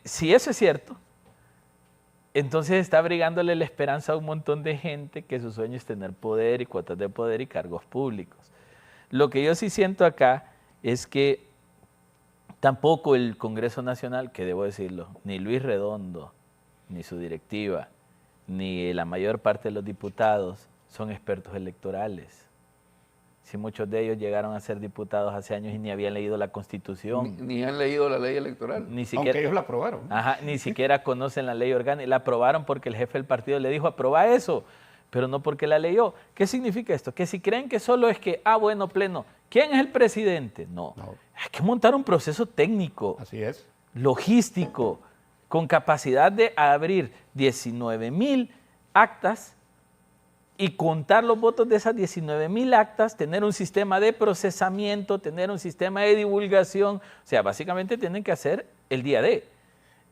Si eso es cierto, Entonces está abrigándole la esperanza a un montón de gente que su sueño es tener poder y cuotas de poder y cargos públicos. Lo que yo sí siento acá es que tampoco el Congreso Nacional, que debo decirlo, ni Luis Redondo, ni su directiva, ni la mayor parte de los diputados son expertos electorales. Si muchos de ellos llegaron a ser diputados hace años y ni habían leído la Constitución. Ni han leído la ley electoral. Ni siquiera, aunque ellos la aprobaron. Ajá, ni siquiera conocen la ley orgánica. La aprobaron porque el jefe del partido le dijo, aprobá eso, pero no porque la leyó. ¿Qué significa esto? Que si creen que solo es que, bueno, pleno, ¿quién es el presidente? No. Hay que montar un proceso técnico. Así es. Logístico, con capacidad de abrir 19,000 actas y contar los votos de esas 19,000 actas, tener un sistema de procesamiento, tener un sistema de divulgación. O sea, básicamente tienen que hacer el día D.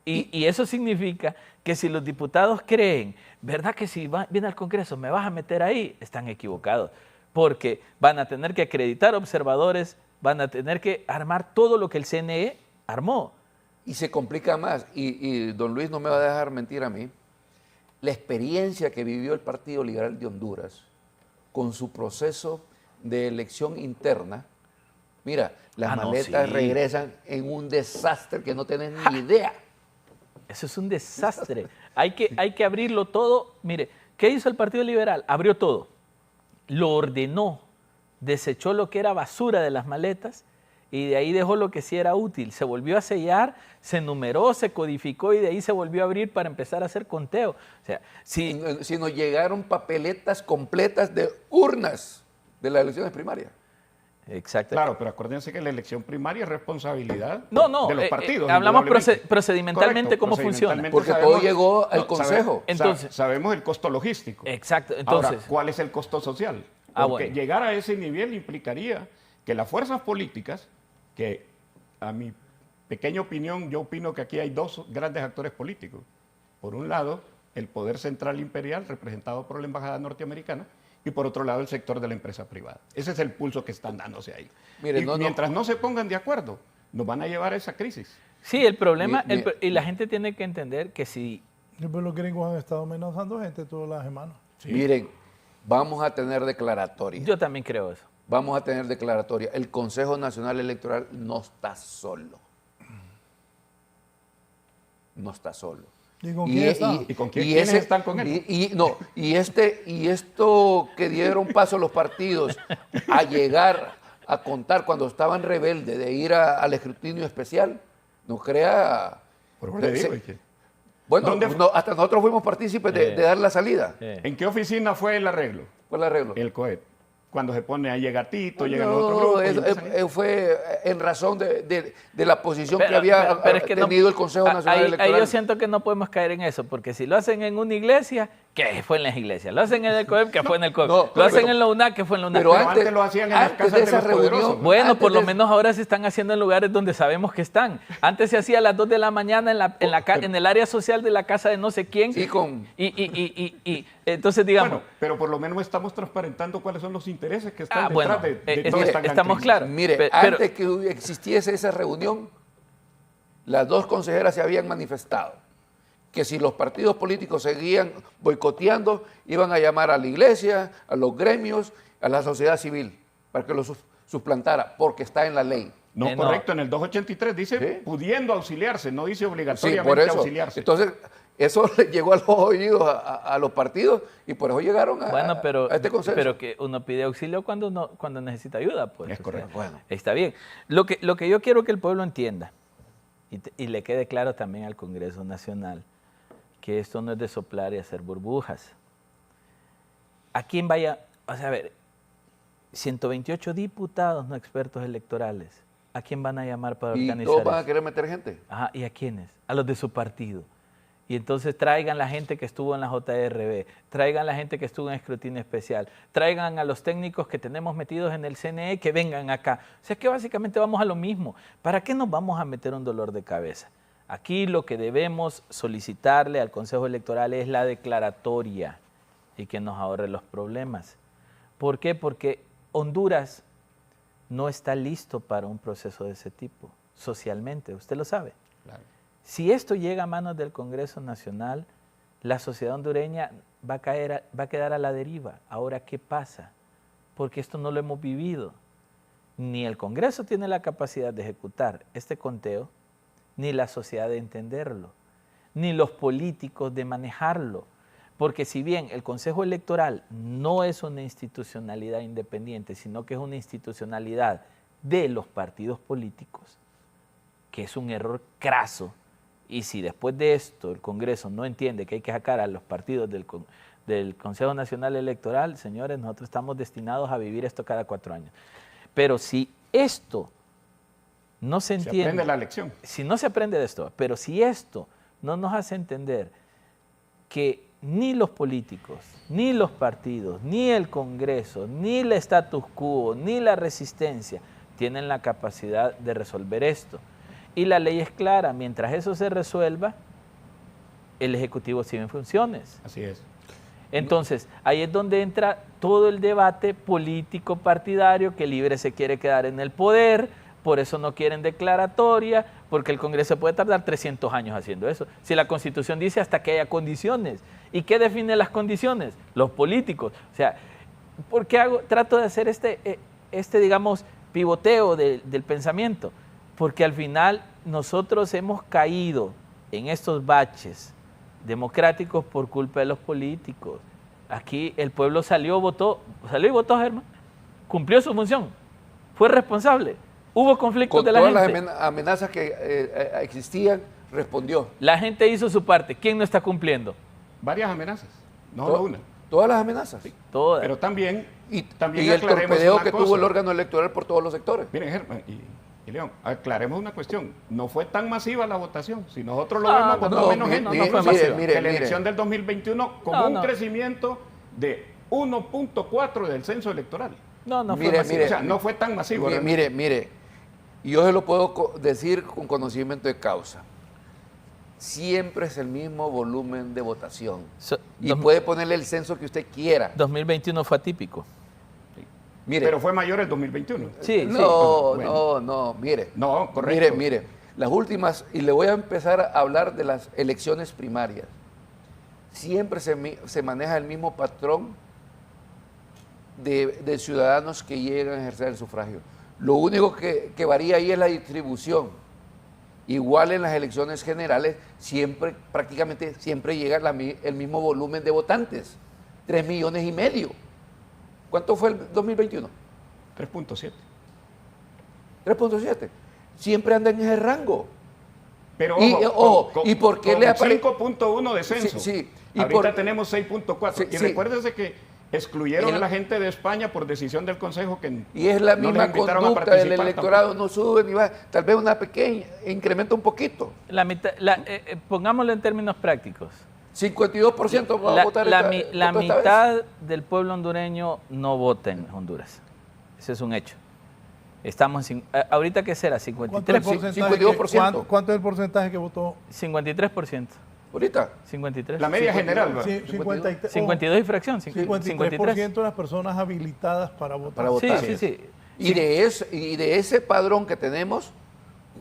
Y eso significa que si los diputados creen, ¿verdad que si viene al Congreso me vas a meter ahí? Están equivocados, porque van a tener que acreditar observadores, van a tener que armar todo lo que el CNE armó. Y se complica más, y don Luis no me va a dejar mentir a mí, la experiencia que vivió el Partido Liberal de Honduras con su proceso de elección interna, mira, las maletas regresan en un desastre que no tenés ni idea. Eso es un desastre. Hay que abrirlo todo. Mire, ¿qué hizo el Partido Liberal? Abrió todo, lo ordenó, desechó lo que era basura de las maletas y de ahí dejó lo que sí era útil. Se volvió a sellar, se numeró, se codificó y de ahí se volvió a abrir para empezar a hacer conteo. O sea, si nos llegaron papeletas completas de urnas de las elecciones primarias. Exacto. Claro, pero acuérdense que la elección primaria es responsabilidad de los partidos. Hablamos procedimentalmente. Correcto, cómo funciona. Porque todo llegó al Consejo. Entonces, sabemos el costo logístico. Exacto. Entonces, ahora, ¿cuál es el costo social? Porque llegar a ese nivel implicaría que las fuerzas políticas, que a mi pequeña opinión, yo opino que aquí hay dos grandes actores políticos. Por un lado, el poder central imperial representado por la embajada norteamericana, y por otro lado el sector de la empresa privada. Ese es el pulso que están dándose ahí. Mire, mientras no se pongan de acuerdo, nos van a llevar a esa crisis. Sí, el problema, y la gente tiene que entender que si... Los gringos han estado amenazando gente todas las semanas. Sí. Miren, vamos a tener declaratoria. Yo también creo eso. Vamos a tener declaratoria. El Consejo Nacional Electoral no está solo. No está solo. ¿Y con quién está? ¿Y con quiénes están con él? Y esto que dieron paso los partidos a llegar a contar cuando estaban rebeldes de ir al escrutinio especial, no crea... Bueno, hasta nosotros fuimos partícipes de dar la salida. ¿En qué oficina fue el arreglo? ¿Cuál arreglo? El COET. Cuando se pone ahí llega Tito, llegan los otros grupos. Fue en razón de la posición que había tenido el Consejo Nacional Electoral. Ahí yo siento que no podemos caer en eso, porque si lo hacen en una iglesia, ¿qué fue en las iglesias? Lo hacen en el COEP, ¿qué fue en el COEP? Lo hacen en la UNAC, ¿qué fue en la UNAC? Pero antes lo hacían en las casas de esa reunión. Bueno, por lo menos ahora se están haciendo en lugares donde sabemos que están. Antes se hacía a las 2 de la mañana en el área social de la casa de no sé quién. Sí, entonces, digamos... Bueno, pero por lo menos estamos transparentando cuáles son los intereses que están detrás de toda esta gran estamos crisis. claros. Mire, antes que existiese esa reunión, las dos consejeras se habían manifestado que si los partidos políticos seguían boicoteando, iban a llamar a la iglesia, a los gremios, a la sociedad civil, para que los suplantara, porque está en la ley. No, correcto, en el 283 dice pudiendo auxiliarse, no dice obligatoriamente por eso. auxiliarse. Entonces, eso le llegó a los oídos a los partidos y por eso llegaron a este consenso. Pero que uno pide auxilio cuando necesita ayuda, pues. Es correcto. Bueno. Está bien. Lo que yo quiero que el pueblo entienda, y le quede claro también al Congreso Nacional, que esto no es de soplar y hacer burbujas. ¿A quién vaya? O sea, a ver, 128 diputados no expertos electorales. ¿A quién van a llamar para organizar? ¿Y todos van a querer meter gente? Ajá, ¿y a quiénes? A los de su partido. Y entonces traigan la gente que estuvo en la JRB, traigan la gente que estuvo en escrutinio especial, traigan a los técnicos que tenemos metidos en el CNE que vengan acá. O sea que básicamente vamos a lo mismo. ¿Para qué nos vamos a meter un dolor de cabeza? Aquí lo que debemos solicitarle al Consejo Electoral es la declaratoria y que nos ahorre los problemas. ¿Por qué? Porque Honduras no está listo para un proceso de ese tipo, socialmente, usted lo sabe. Claro. Si esto llega a manos del Congreso Nacional, la sociedad hondureña va a quedar a la deriva. Ahora, ¿qué pasa? Porque esto no lo hemos vivido. Ni el Congreso tiene la capacidad de ejecutar este conteo, ni la sociedad de entenderlo, ni los políticos de manejarlo. Porque si bien el Consejo Electoral no es una institucionalidad independiente, sino que es una institucionalidad de los partidos políticos, que es un error craso, y si después de esto el Congreso no entiende que hay que sacar a los partidos del Consejo Nacional Electoral, señores, nosotros estamos destinados a vivir esto cada 4 años. Pero si esto no se entiende... Se aprende la lección. Si no se aprende de esto, pero si esto no nos hace entender que ni los políticos, ni los partidos, ni el Congreso, ni el status quo, ni la resistencia tienen la capacidad de resolver esto. Y la ley es clara, mientras eso se resuelva, el Ejecutivo sigue en funciones. Así es. Entonces, ahí es donde entra todo el debate político partidario, que Libre se quiere quedar en el poder, por eso no quieren declaratoria, porque el Congreso puede tardar 300 años haciendo eso. Si la Constitución dice hasta que haya condiciones. ¿Y qué define las condiciones? Los políticos. O sea, ¿por qué trato de hacer digamos, pivoteo del pensamiento? Porque al final nosotros hemos caído en estos baches democráticos por culpa de los políticos. Aquí el pueblo salió y votó, Germán, cumplió su función, fue responsable, hubo conflictos de la gente. Con todas las amenazas que existían, respondió. La gente hizo su parte. ¿Quién no está cumpliendo? Varias amenazas, no solo una. Todas las amenazas. Sí. Todas. Pero también y el aclaremos torpedeo que cosa. tuvo el órgano electoral por todos los sectores. Miren, Germán y León, aclaremos una cuestión. No fue tan masiva la votación. Si nosotros lo vemos, votó menos gente. No fue masiva. Que la elección del 2021 con un crecimiento de 1.4 del censo electoral. No fue masivo. O sea, no fue tan masivo. Mire, yo se lo puedo decir con conocimiento de causa. Siempre es el mismo volumen de votación. Y puede ponerle el censo que usted quiera. 2021 fue atípico. Mire, pero fue mayor el 2021. Sí, mire. No, correcto. Mire, las últimas, y le voy a empezar a hablar de las elecciones primarias. Siempre se maneja el mismo patrón de ciudadanos que llegan a ejercer el sufragio. Lo único que varía ahí es la distribución. Igual en las elecciones generales, prácticamente siempre llega el mismo volumen de votantes, 3,5 millones. ¿Cuánto fue el 2021? 3.7. 3.7. Siempre anda en ese rango. Pero ¿y por qué le aparece 5.1 de censo? Sí. Y ahorita tenemos 6.4. Y recuérdese que excluyeron a la gente de España por decisión del Consejo que y es la misma conducta del electorado, no sube ni va, tal vez una pequeña, incrementa un poquito. Pongámoslo en términos prácticos. 52% va a votar la mitad del pueblo hondureño no vota en Honduras. Ese es un hecho. Estamos ahorita, ¿qué será? 52%. ¿Cuánto es el porcentaje que votó? 53%. ¿Ahorita? 53. La media general. Sí, 52 y fracción. 53% de las personas habilitadas para votar. Sí. Y de ese padrón que tenemos,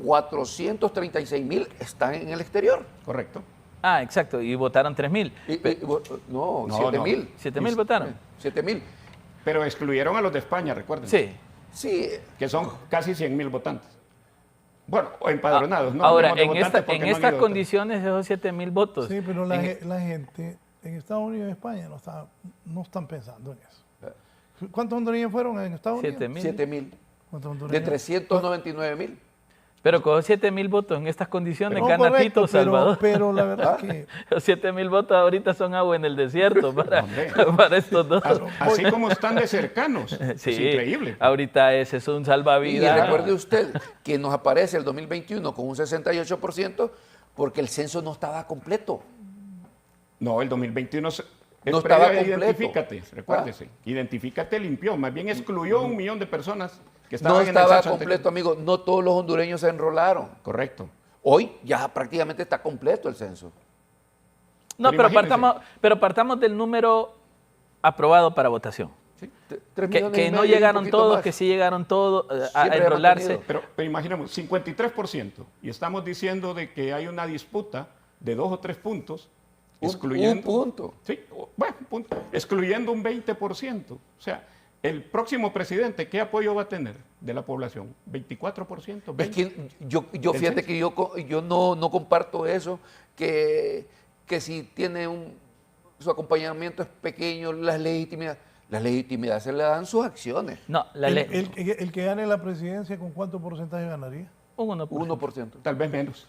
436,000 están en el exterior. Correcto. Ah, exacto, y votaron 3,000. No, 7,000. 7,000 votaron. 7,000. Pero excluyeron a los de España, recuerden. Sí. Que son casi 100,000 votantes. Bueno, o empadronados, ¿no? Ahora, en estas condiciones, esos 7,000 votos. Sí, pero la gente en Estados Unidos y España no están pensando en eso. ¿Cuántos hondureños fueron en Estados Unidos? 7,000. De 399,000. Pero con 7,000 votos en estas condiciones gana Tito Salvador. Pero la verdad que... Los 7,000 votos ahorita son agua en el desierto para estos dos. Así como están de cercanos. Sí, es increíble. Ahorita ese es un salvavidas. Y recuerde usted que nos aparece el 2021 con un 68% porque el censo no estaba completo. No, el 2021 no estaba completo. Identifícate, recuérdese. Identifícate limpió, más bien excluyó 1 millón de personas. No estaba completo, amigo. No todos los hondureños se enrolaron. Correcto. Hoy ya prácticamente está completo el censo. No, pero partamos del número aprobado para votación. Sí, que no llegaron todos, más. Que sí llegaron todos a enrolarse. Pero imaginemos, 53%. Y estamos diciendo de que hay una disputa de 2 o 3 puntos excluyendo, un punto. Sí, bueno, punto. Excluyendo un 20%. O sea, el próximo presidente, ¿qué apoyo va a tener de la población? ¿24%? ¿20%? Es que yo fíjate que yo no comparto eso, que si tiene su acompañamiento es pequeño, la legitimidad se le dan sus acciones. No, el que gane la presidencia, ¿con cuánto porcentaje ganaría? Un 1%. 1%. Tal vez menos.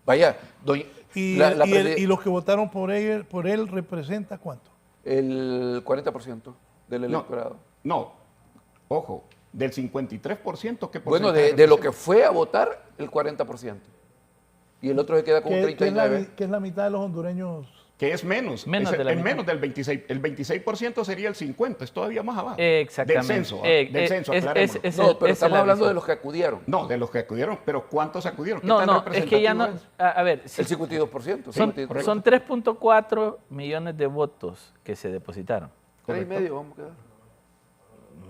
Vaya, y los que votaron por él representa ¿cuánto? El 40% del electorado. No, ojo, del 53%, ¿qué porcentaje? Bueno, de lo que fue a votar, el 40%. Y el otro se queda con un 39%. Que es la mitad de los hondureños. Que es menos. Menos del 26%. El 26% sería el 50%, es todavía más abajo. Exactamente. Del censo, aclarémoslo. No, pero estamos hablando de los que acudieron. No, de los que acudieron, pero ¿cuántos acudieron? ¿Qué No, tan no, es que ya no... A ver, el 52%. Son 3.4 millones de votos que se depositaron. 3,5 vamos a quedar.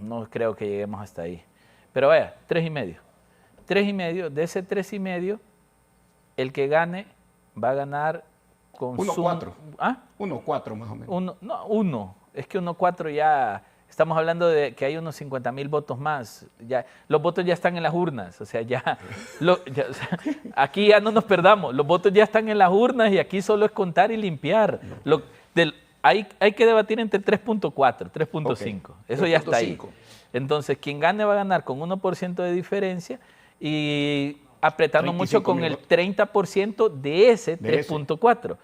No creo que lleguemos hasta ahí. Pero vaya, 3,5. 3,5, de ese 3,5, el que gane va a ganar con 1,4. ¿Ah? 1,4 más o menos. Uno. Es que 1,4 ya... Estamos hablando de que hay unos 50,000 votos más. Ya, los votos ya están en las urnas. O sea, aquí ya no nos perdamos. Los votos ya están en las urnas y aquí solo es contar y limpiar. Hay que debatir entre 3.4, 3.5. Okay. Eso ya está ahí. Entonces, quien gane va a ganar con 1% de diferencia y apretando mucho con el 30% de ese 3.4.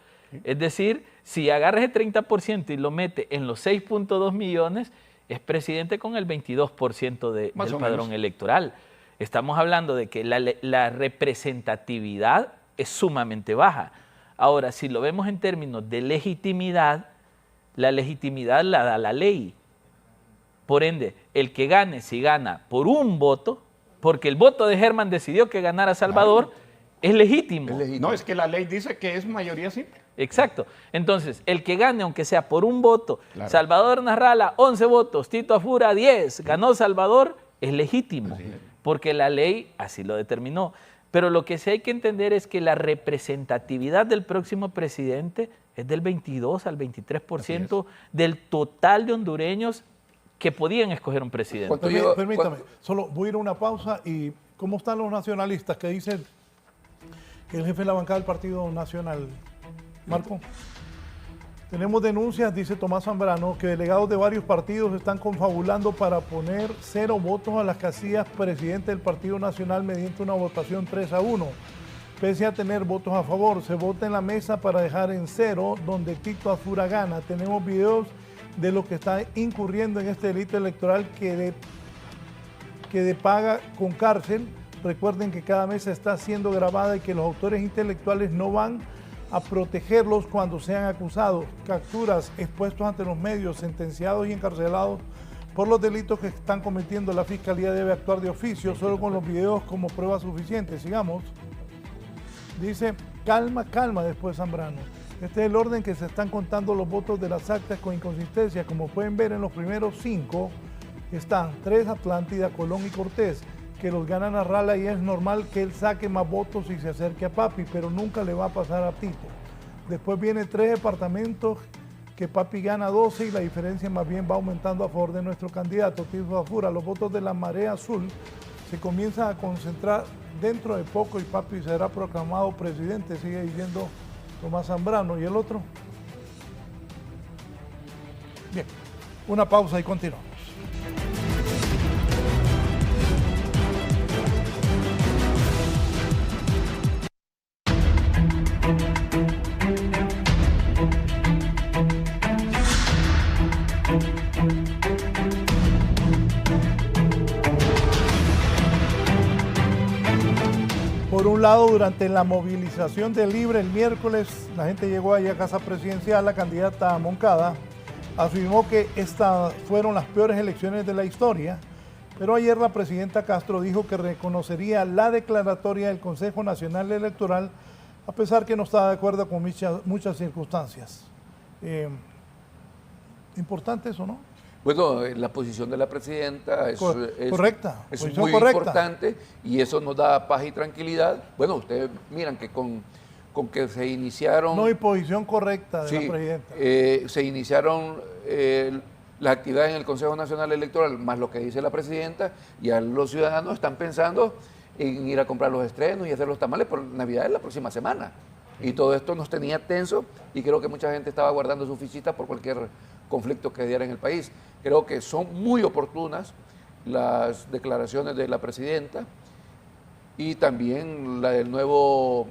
Es decir, si agarras el 30% y lo mete en los 6.2 millones, es presidente con el 22% del padrón electoral. Estamos hablando de que la representatividad es sumamente baja. Ahora, si lo vemos en términos de legitimidad, la legitimidad la da la ley. Por ende, el que gane, si gana por un voto, porque el voto de Germán decidió que ganara Salvador, es legítimo. No, es que la ley dice que es mayoría simple. Exacto. Entonces, el que gane, aunque sea por un voto, Salvador Narrala, 11 votos, Tito Afura, 10, ganó Salvador, es legítimo, porque la ley así lo determinó. Pero lo que sí hay que entender es que la representatividad del próximo presidente es del 22 al 23% del total de hondureños que podían escoger un presidente. Permítame, solo voy a ir a una pausa. ¿Y cómo están los nacionalistas que dicen que el jefe de la bancada del Partido Nacional, Marco? Tenemos denuncias, dice Tomás Zambrano, que delegados de varios partidos están confabulando para poner 0 votos a las casillas presidente del Partido Nacional mediante una votación 3-1. Pese a tener votos a favor, se vota en la mesa para dejar en 0 donde Tito Afura gana. Tenemos videos de lo que está incurriendo en este delito electoral que de paga con cárcel. Recuerden que cada mesa está siendo grabada y que los autores intelectuales no van a protegerlos cuando sean acusados, capturas, expuestos ante los medios, sentenciados y encarcelados por los delitos que están cometiendo. La Fiscalía debe actuar de oficio, solo con los videos como prueba suficiente. Sigamos. Dice, calma, calma, después Zambrano. Este es el orden que se están contando los votos de las actas con inconsistencia. Como pueden ver, en los primeros 5 están 3 Atlántida, Colón y Cortés, que los gana Narrala, y es normal que él saque más votos y se acerque a Papi, pero nunca le va a pasar a Tito. Después viene 3 departamentos que Papi gana 12 y la diferencia más bien va aumentando a favor de nuestro candidato, Tito Afura. Los votos de la Marea Azul se comienzan a concentrar dentro de poco y Papi será proclamado presidente, sigue diciendo Tomás Zambrano. ¿Y el otro? Bien, una pausa y continuamos. Por un lado, durante la movilización de Libre el miércoles, la gente llegó allá a Casa Presidencial. La candidata Moncada afirmó que estas fueron las peores elecciones de la historia, pero ayer la presidenta Castro dijo que reconocería la declaratoria del Consejo Nacional Electoral, a pesar que no estaba de acuerdo con muchas circunstancias. Importante eso, ¿no? Bueno, la posición de la presidenta es muy correcta. importante y eso nos da paz y tranquilidad. Bueno, ustedes miran que con con que se iniciaron... No hay posición correcta de la presidenta. Se iniciaron las actividades en el Consejo Nacional Electoral, más lo que dice la presidenta, y a los ciudadanos están pensando en ir a comprar los estrenos y hacer los tamales por Navidad la próxima semana. Y todo esto nos tenía tenso y creo que mucha gente estaba guardando sus fichitas por cualquier conflicto que diera en el país. Creo que son muy oportunas las declaraciones de la presidenta y también la del nuevo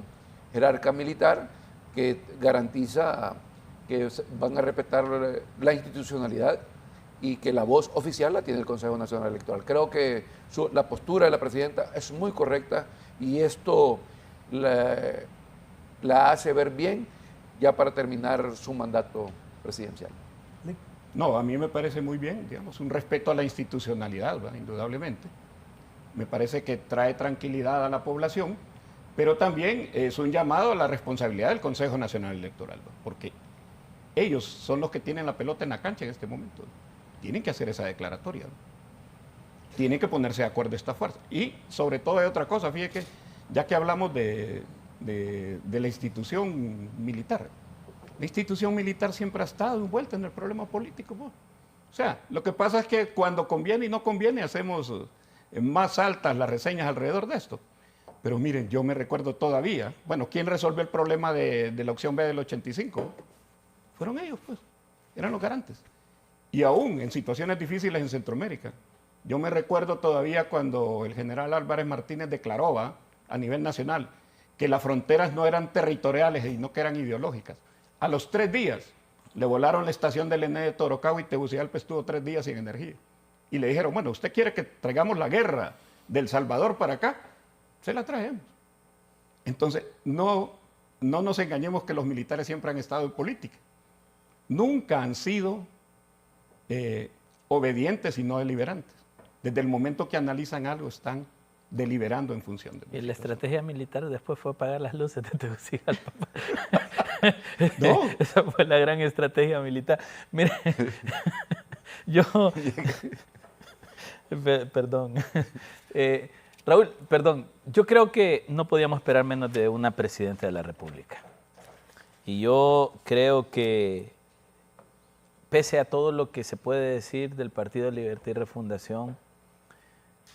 jerarca militar que garantiza que van a respetar la institucionalidad y que la voz oficial la tiene el Consejo Nacional Electoral. Creo que la postura de la presidenta es muy correcta y esto la hace ver bien ya para terminar su mandato presidencial. No, a mí me parece muy bien, digamos, un respeto a la institucionalidad, ¿verdad? Indudablemente. Me parece que trae tranquilidad a la población, pero también es un llamado a la responsabilidad del Consejo Nacional Electoral, ¿verdad? Porque ellos son los que tienen la pelota en la cancha en este momento. Tienen que hacer esa declaratoria, ¿verdad? Tienen que ponerse de acuerdo esta fuerza. Y sobre todo hay otra cosa, fíjate que ya que hablamos de la institución militar, la institución militar siempre ha estado envuelta en el problema político. ¿No? O sea, lo que pasa es que cuando conviene y no conviene hacemos más altas las reseñas alrededor de esto. Pero miren, yo me recuerdo todavía, bueno, ¿quién resolvió el problema de la opción B del 85? Fueron ellos, pues, eran los garantes. Y aún en situaciones difíciles en Centroamérica. Yo me recuerdo todavía cuando el general Álvarez Martínez declaró a nivel nacional que las fronteras no eran territoriales y no que eran ideológicas. A los 3 días le volaron la estación del ENE de Torocao y Tegucigalpa estuvo 3 días sin energía. Y le dijeron, bueno, ¿usted quiere que traigamos la guerra del Salvador para acá? Se la traemos. Entonces, no nos engañemos que los militares siempre han estado en política. Nunca han sido obedientes y no deliberantes. Desde el momento que analizan algo están deliberando en función de... Y la estrategia militar después fue apagar las luces de Tegucigalpa. No. Esa fue la gran estrategia militar. Mire, yo... Perdón. Raúl, perdón. Yo creo que no podíamos esperar menos de una presidenta de la República. Y yo creo que, pese a todo lo que se puede decir del Partido Libertad y Refundación,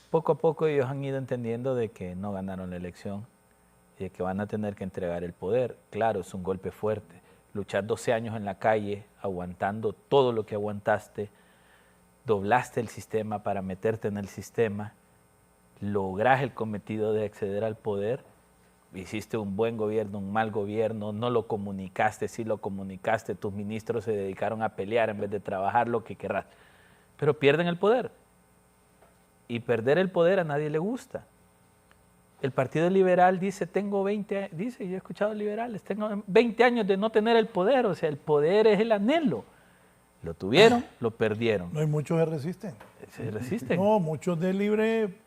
poco a poco ellos han ido entendiendo de que no ganaron la elección y de que van a tener que entregar el poder. Claro, es un golpe fuerte. Luchar 12 años en la calle, aguantando todo lo que aguantaste, doblaste el sistema para meterte en el sistema, lográs el cometido de acceder al poder, hiciste un buen gobierno, un mal gobierno, no lo comunicaste, sí lo comunicaste, tus ministros se dedicaron a pelear en vez de trabajar lo que querrás, pero pierden el poder. Y perder el poder a nadie le gusta. El Partido Liberal dice, yo he escuchado liberales, tengo 20 años de no tener el poder, o sea, el poder es el anhelo. Lo tuvieron, lo perdieron. No hay muchos que resisten. Se resisten. No, muchos de Libre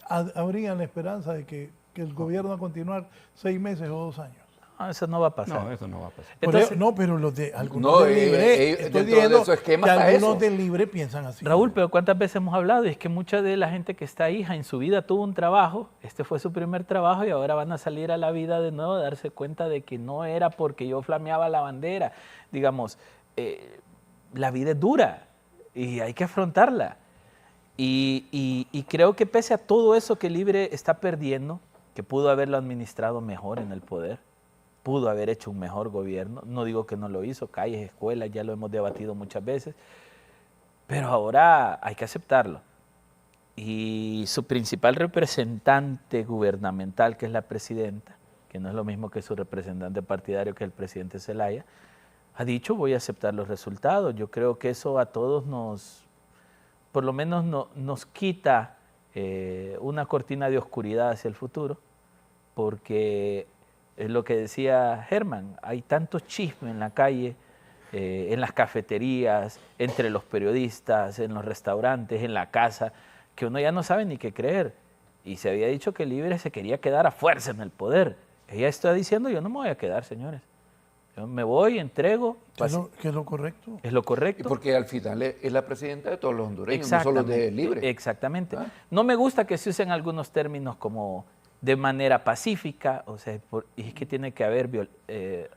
habrían la esperanza de que el gobierno va a continuar 6 meses o 2 años. No, eso no va a pasar. No, eso no va a pasar. Entonces, no, pero los de algunos de Libre, estoy diciendo que algunos de Libre piensan así. Raúl, pero ¿cuántas veces hemos hablado? Y es que mucha de la gente que está ahí en su vida tuvo un trabajo, este fue su primer trabajo y ahora van a salir a la vida de nuevo a darse cuenta de que no era porque yo flameaba la bandera. Digamos, la vida es dura y hay que afrontarla. Y creo que pese a todo eso que Libre está perdiendo, que pudo haberlo administrado mejor en el poder, pudo haber hecho un mejor gobierno, no digo que no lo hizo, calles, escuelas, ya lo hemos debatido muchas veces, pero ahora hay que aceptarlo. Y su principal representante gubernamental, que es la presidenta, que no es lo mismo que su representante partidario, que es el presidente Zelaya, ha dicho, voy a aceptar los resultados. Yo creo que eso a todos por lo menos nos quita una cortina de oscuridad hacia el futuro, porque es lo que decía Germán, hay tanto chisme en la calle, en las cafeterías, entre los periodistas, en los restaurantes, en la casa, que uno ya no sabe ni qué creer. Y se había dicho que Libre se quería quedar a fuerza en el poder. Ella está diciendo, yo no me voy a quedar, señores. Yo me voy, entrego. ¿Qué es lo correcto? Es lo correcto. Y porque al final es la presidenta de todos los hondureños, no solo de Libre. Exactamente. No me gusta que se usen algunos términos como de manera pacífica, o sea, y es que tiene que haber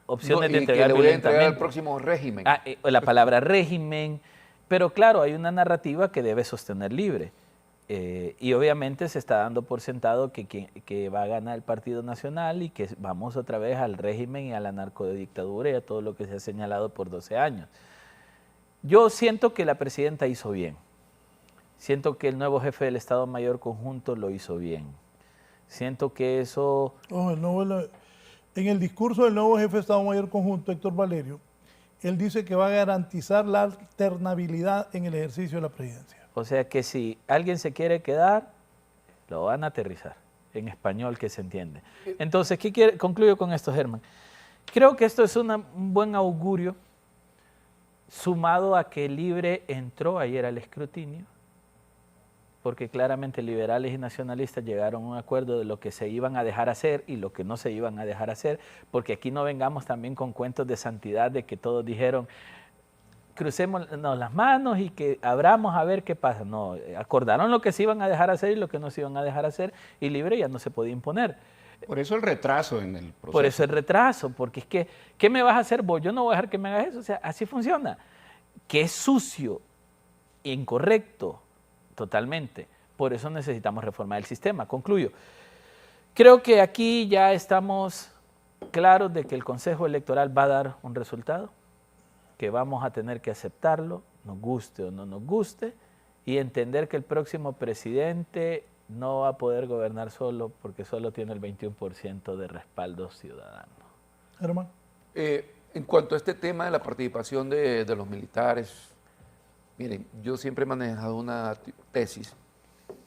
opciones de y entregar que le voy a entregar violentamente. al próximo régimen. La palabra régimen, pero claro, hay una narrativa que debe sostener libre. Y obviamente se está dando por sentado que va a ganar el Partido Nacional y que vamos otra vez al régimen y a la narcodictadura y a todo lo que se ha señalado por 12 años. Yo siento que la presidenta hizo bien. Siento que el nuevo jefe del Estado Mayor Conjunto lo hizo bien. Siento que eso... En el discurso del nuevo jefe de Estado Mayor Conjunto, Héctor Valerio, él dice que va a garantizar la alternabilidad en el ejercicio de la presidencia. O sea que si alguien se quiere quedar, lo van a aterrizar, en español que se entiende. Entonces, concluyo con esto, Germán. Creo que esto es un buen augurio, sumado a que Libre entró ayer al escrutinio, porque claramente liberales y nacionalistas llegaron a un acuerdo de lo que se iban a dejar hacer y lo que no se iban a dejar hacer, porque aquí no vengamos también con cuentos de santidad de que todos dijeron, crucémonos las manos y que abramos a ver qué pasa. No, acordaron lo que se iban a dejar hacer y lo que no se iban a dejar hacer, y Libre ya no se podía imponer. Por eso el retraso en el proceso. Por eso el retraso, porque es que, ¿qué me vas a hacer vos? Yo no voy a dejar que me hagas eso. O sea, así funciona. Que es sucio, incorrecto, totalmente. Por eso necesitamos reformar el sistema. Concluyo. Creo que aquí ya estamos claros de que el Consejo Electoral va a dar un resultado, que vamos a tener que aceptarlo, nos guste o no nos guste, y entender que el próximo presidente no va a poder gobernar solo porque solo tiene el 21% de respaldo ciudadano. Germán. En cuanto a este tema de la participación de los militares, miren, yo siempre he manejado una tesis,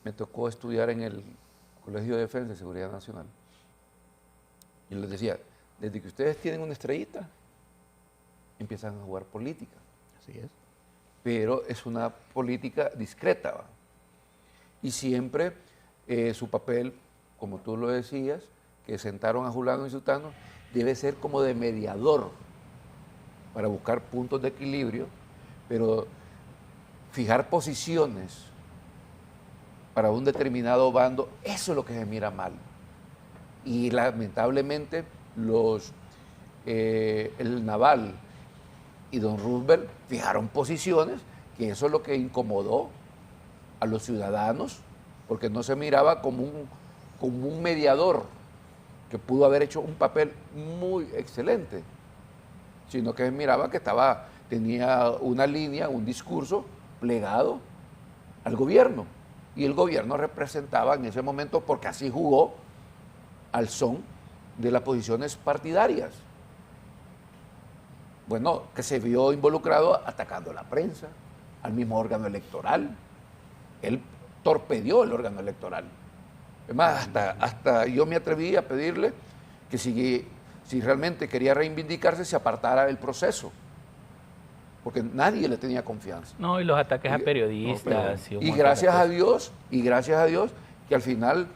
me tocó estudiar en el Colegio de Defensa y Seguridad Nacional. Y les decía, desde que ustedes tienen una estrellita, empiezan a jugar política. Así es. Pero es una política discreta, ¿va? Y siempre su papel, como tú lo decías, que sentaron a Julano y Sutano, debe ser como de mediador para buscar puntos de equilibrio, pero fijar posiciones para un determinado bando, eso es lo que se mira mal. Y lamentablemente el Naval y don Roosevelt fijaron posiciones, que eso es lo que incomodó a los ciudadanos, porque no se miraba como un mediador que pudo haber hecho un papel muy excelente, sino que se miraba que tenía una línea, un discurso plegado al gobierno, y el gobierno representaba en ese momento, porque así jugó, al son de las posiciones partidarias. Bueno, que se vio involucrado atacando a la prensa, al mismo órgano electoral. Él torpedió el órgano electoral. Además, hasta yo me atreví a pedirle que si realmente quería reivindicarse, se apartara del proceso, porque nadie le tenía confianza. No, y los ataques a periodistas. Y gracias a Dios, que al final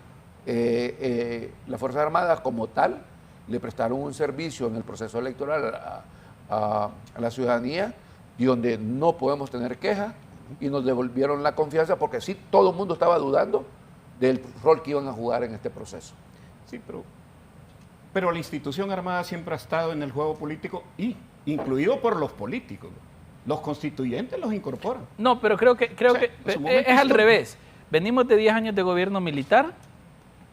las Fuerzas Armadas como tal le prestaron un servicio en el proceso electoral a la ciudadanía, y donde no podemos tener queja, y nos devolvieron la confianza, porque sí, todo el mundo estaba dudando del rol que iban a jugar en este proceso. Sí, pero la institución armada siempre ha estado en el juego político, y incluido por los políticos. Los constituyentes los incorporan. No, pero creo que es al revés. Venimos de 10 años de gobierno militar,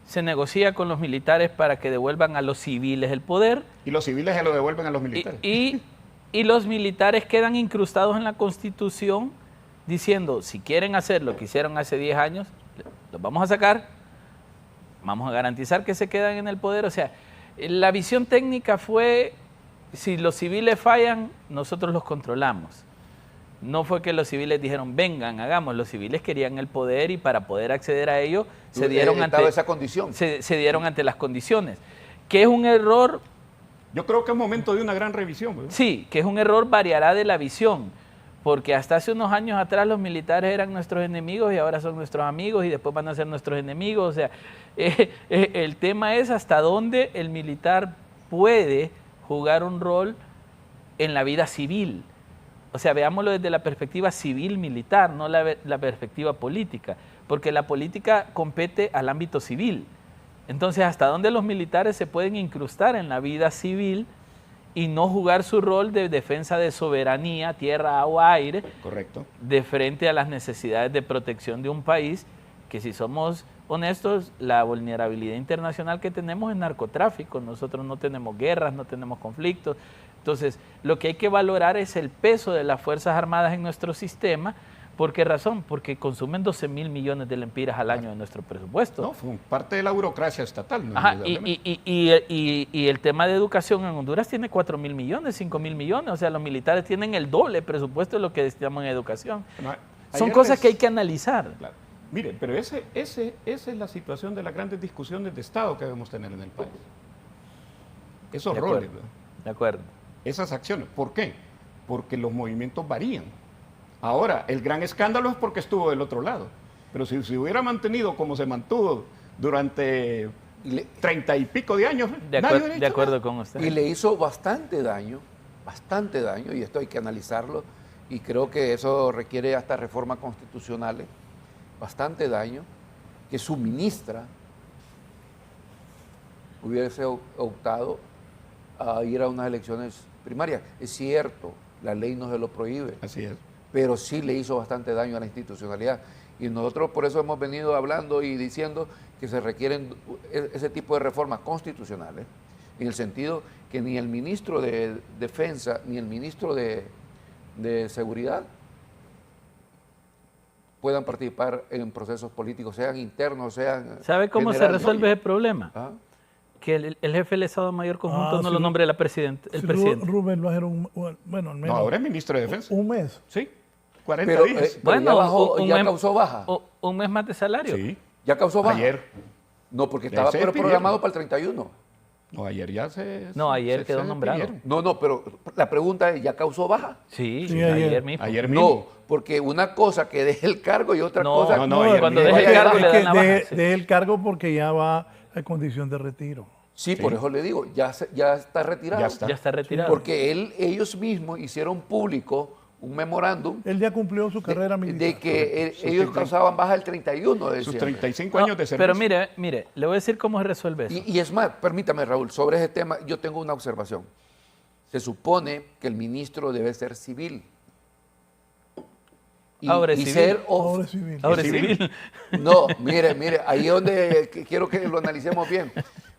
se negocia con los militares para que devuelvan a los civiles el poder. Y los civiles se lo devuelven a los militares. Y los militares quedan incrustados en la Constitución diciendo, si quieren hacer lo que hicieron hace 10 años, los vamos a sacar, vamos a garantizar que se quedan en el poder. O sea, la visión técnica fue, si los civiles fallan, nosotros los controlamos. No fue que los civiles dijeron, vengan, hagamos. Los civiles querían el poder, y para poder acceder a ello se dieron ante las condiciones. Que es un error. Yo creo que es momento de una gran revisión, ¿verdad? Sí, que es un error, variará de la visión. Porque hasta hace unos años atrás los militares eran nuestros enemigos y ahora son nuestros amigos y después van a ser nuestros enemigos. O sea, el tema es hasta dónde el militar puede jugar un rol en la vida civil. O sea, veámoslo desde la perspectiva civil-militar, no la perspectiva política, porque la política compete al ámbito civil. Entonces, ¿hasta dónde los militares se pueden incrustar en la vida civil y no jugar su rol de defensa de soberanía, tierra, agua, aire? Correcto. De frente a las necesidades de protección de un país que, si somos honestos, la vulnerabilidad internacional que tenemos es narcotráfico. Nosotros no tenemos guerras, no tenemos conflictos. Entonces, lo que hay que valorar es el peso de las Fuerzas Armadas en nuestro sistema. ¿Por qué razón? Porque consumen 12.000 millones de lempiras al año de nuestro presupuesto. No, fue parte de la burocracia estatal. ¿No? Ajá, y el tema de educación en Honduras tiene 4.000 millones, 5.000 millones. O sea, los militares tienen el doble presupuesto de lo que destinamos en educación. No, son cosas que hay que analizar. Claro. Mire, pero esa es la situación de las grandes discusiones de Estado que debemos tener en el país. Esos roles, ¿verdad? De acuerdo. Esas acciones. ¿Por qué? Porque los movimientos varían. Ahora, el gran escándalo es porque estuvo del otro lado. Pero si se hubiera mantenido como se mantuvo durante 30 y pico de años, de acuerdo con usted. Y le hizo bastante daño, y esto hay que analizarlo, y creo que eso requiere hasta reformas constitucionales, bastante daño, que su ministra hubiese optado a ir a unas elecciones primarias. Es cierto, la ley no se lo prohíbe. Así es. Pero sí le hizo bastante daño a la institucionalidad. Y nosotros por eso hemos venido hablando y diciendo que se requieren ese tipo de reformas constitucionales, en el sentido que ni el ministro de Defensa ni el ministro de Seguridad puedan participar en procesos políticos, sean internos, sean... ¿Sabe cómo se resuelve ese problema? ¿Ah? Que el jefe del Estado Mayor Conjunto no lo nombre el presidente. Rubén lo era bueno, al menos. No, ahora es ministro de Defensa. Un mes. Sí, 40 pero, días. Bueno, ya causó baja. Un mes más de salario. Sí. ¿Ya causó baja? Ayer. No, porque estaba programado para el 31. No, ayer ya se... No, ayer quedó nombrado. No, pero la pregunta es, ¿ya causó baja? Sí, ayer mismo. Ayer mismo. No, porque una cosa que deje el cargo y otra cosa... Cuando deje el cargo le dan la baja. Deje el cargo porque ya va a condición de retiro. Sí, por eso le digo, ya está retirado. Ya está retirado. Porque ellos mismos hicieron público un memorándum. Él ya cumplió su carrera militar. De que ellos causaban baja el 31 de sus diciembre. 35 años de servicio. Pero mire, le voy a decir cómo se resuelve eso. Y es más, permítame, Raúl, sobre ese tema yo tengo una observación. Se supone que el ministro debe ser civil. Ahora es civil. No, mire, ahí es donde quiero que lo analicemos bien.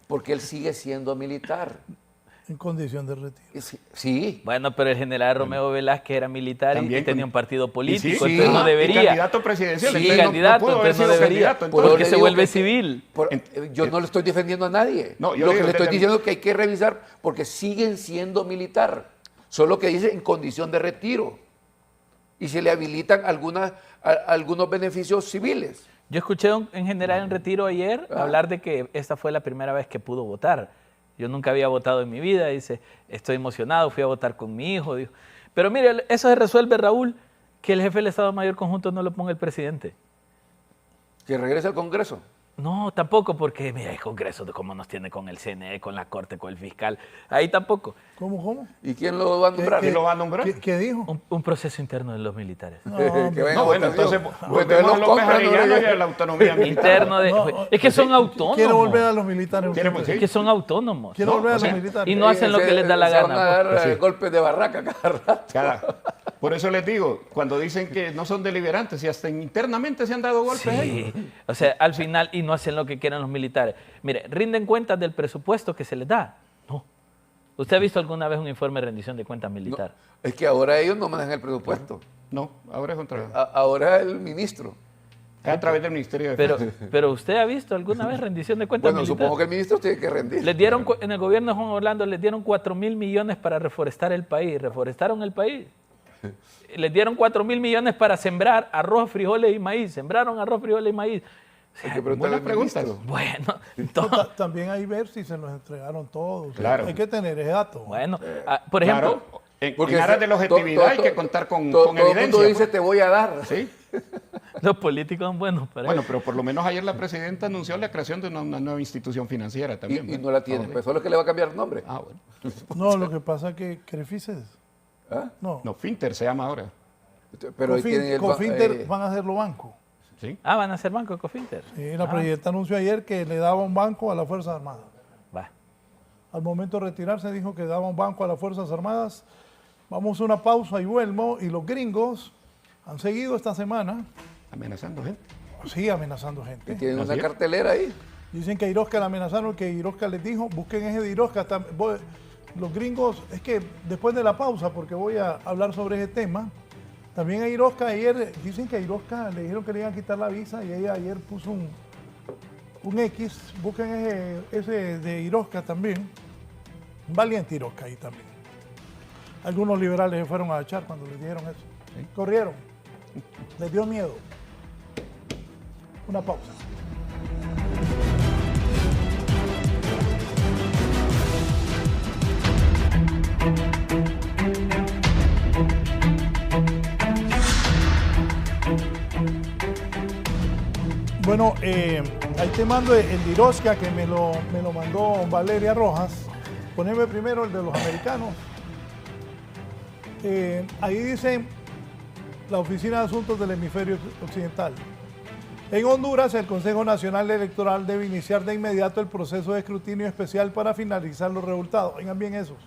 Porque él sigue siendo militar. En condición de retiro. Sí. Bueno, pero el general Romeo Velázquez era militar y tenía un partido político, sí, entonces no debería. Y candidato presidencial. Sí, candidato, entonces no debería. Porque se vuelve civil. Yo no le estoy defendiendo a nadie. No, lo que le estoy diciendo es que hay que revisar porque siguen siendo militar. Solo que dice en condición de retiro. Y se le habilitan algunos beneficios civiles. Yo escuché un general en retiro ayer hablar de que esta fue la primera vez que pudo votar. Yo nunca había votado en mi vida, dice, estoy emocionado, fui a votar con mi hijo. Dijo. Pero mire, eso se resuelve, Raúl, que el jefe del Estado Mayor Conjunto no lo ponga el presidente. ¿Que regrese al Congreso? No, tampoco, porque mira, el Congreso, como nos tiene con el CNE, con la Corte, con el fiscal, ahí tampoco. ¿Cómo? ¿Y quién lo va a nombrar? ¿Quién lo va a nombrar? ¿Qué dijo? Un proceso interno de los militares. Bueno, entonces volvemos a López Arellano y a la autonomía militar. Es que son autónomos. Quiero volver a los militares. Es que son autónomos. Quiero volver a los militares. Y no hacen lo que les da la gana. Van a dar golpes de barraca cada rato. Por eso les digo, cuando dicen que no son deliberantes, y hasta internamente se han dado golpes ellos. O sea, al final, y no hacen lo que quieren los militares. Mire, rinden cuentas del presupuesto que se les da. No. ¿Usted ha visto alguna vez un informe de rendición de cuentas militar? No, es que ahora ellos no manejan el presupuesto. No, ahora es otra vez. Ahora el ministro. Es a través del Ministerio de Defensa. Pero ¿usted ha visto alguna vez rendición de cuentas militar? Supongo que el ministro tiene que rendir. Les dieron, en el gobierno de Juan Orlando les dieron 4.000 millones para reforestar el país. ¿Reforestaron el país? Les dieron 4.000 millones para sembrar arroz, frijoles y maíz. Sembraron arroz, frijoles y maíz. Buenas preguntas. Bueno, también hay que ver si se los entregaron todos. Claro. Hay que tener ese dato. Bueno, por ejemplo... Porque en aras de la objetividad hay que contar con evidencia. Todo el mundo dice, te voy a dar. ¿Sí? Los políticos son buenos para Bueno, pero por lo menos ayer la presidenta anunció la creación de una nueva institución financiera también. Y no la tiene, pues solo que le va a cambiar el nombre. Bueno. No, lo que pasa es que Crefices. No, Finter se llama ahora. Pero con Finter van a hacerlo banco. Sí. Ah, van a ser banco Ecofinter. Sí, la presidenta anunció ayer que le daba un banco a las Fuerzas Armadas. Va. Al momento de retirarse dijo que daba un banco a las Fuerzas Armadas. Vamos a una pausa y vuelvo. Y los gringos han seguido esta semana. Amenazando gente. Sí, amenazando gente. Y tienen una cartelera ahí. Dicen que a Irosca la amenazaron, que Irosca les dijo, busquen ese de Irosca. Los gringos, es que después de la pausa, porque voy a hablar sobre ese tema, también a Irosca ayer, dicen que a Irosca le dijeron que le iban a quitar la visa y ella ayer puso un X, busquen ese de Irosca también. Un valiente Irosca ahí también. Algunos liberales se fueron a echar cuando les dijeron eso. ¿Sí? Corrieron. Les dio miedo. Una pausa. Bueno, ahí te mando el de Irosca que me lo mandó Valeria Rojas. Poneme primero el de los americanos. Ahí dice la Oficina de Asuntos del Hemisferio Occidental. En Honduras, el Consejo Nacional Electoral debe iniciar de inmediato el proceso de escrutinio especial para finalizar los resultados. Oigan bien esos.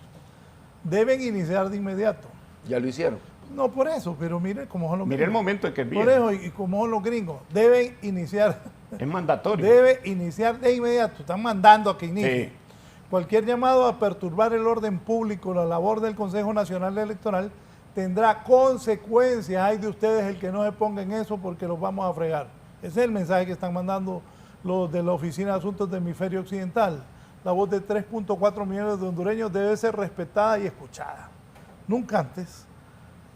Deben iniciar de inmediato. Ya lo hicieron. No por eso, pero mire cómo son los Mire gringos. el momento en que viene. Por eso, y como son los gringos, deben iniciar. Es mandatorio. Debe iniciar de inmediato. Están mandando a que inicie. Sí. Cualquier llamado a perturbar el orden público, la labor del Consejo Nacional Electoral, tendrá consecuencias. Hay de ustedes el que no se ponga en eso porque los vamos a fregar. Ese es el mensaje que están mandando los de la Oficina de Asuntos del Hemisferio Occidental. La voz de 3.4 millones de hondureños debe ser respetada y escuchada. Nunca antes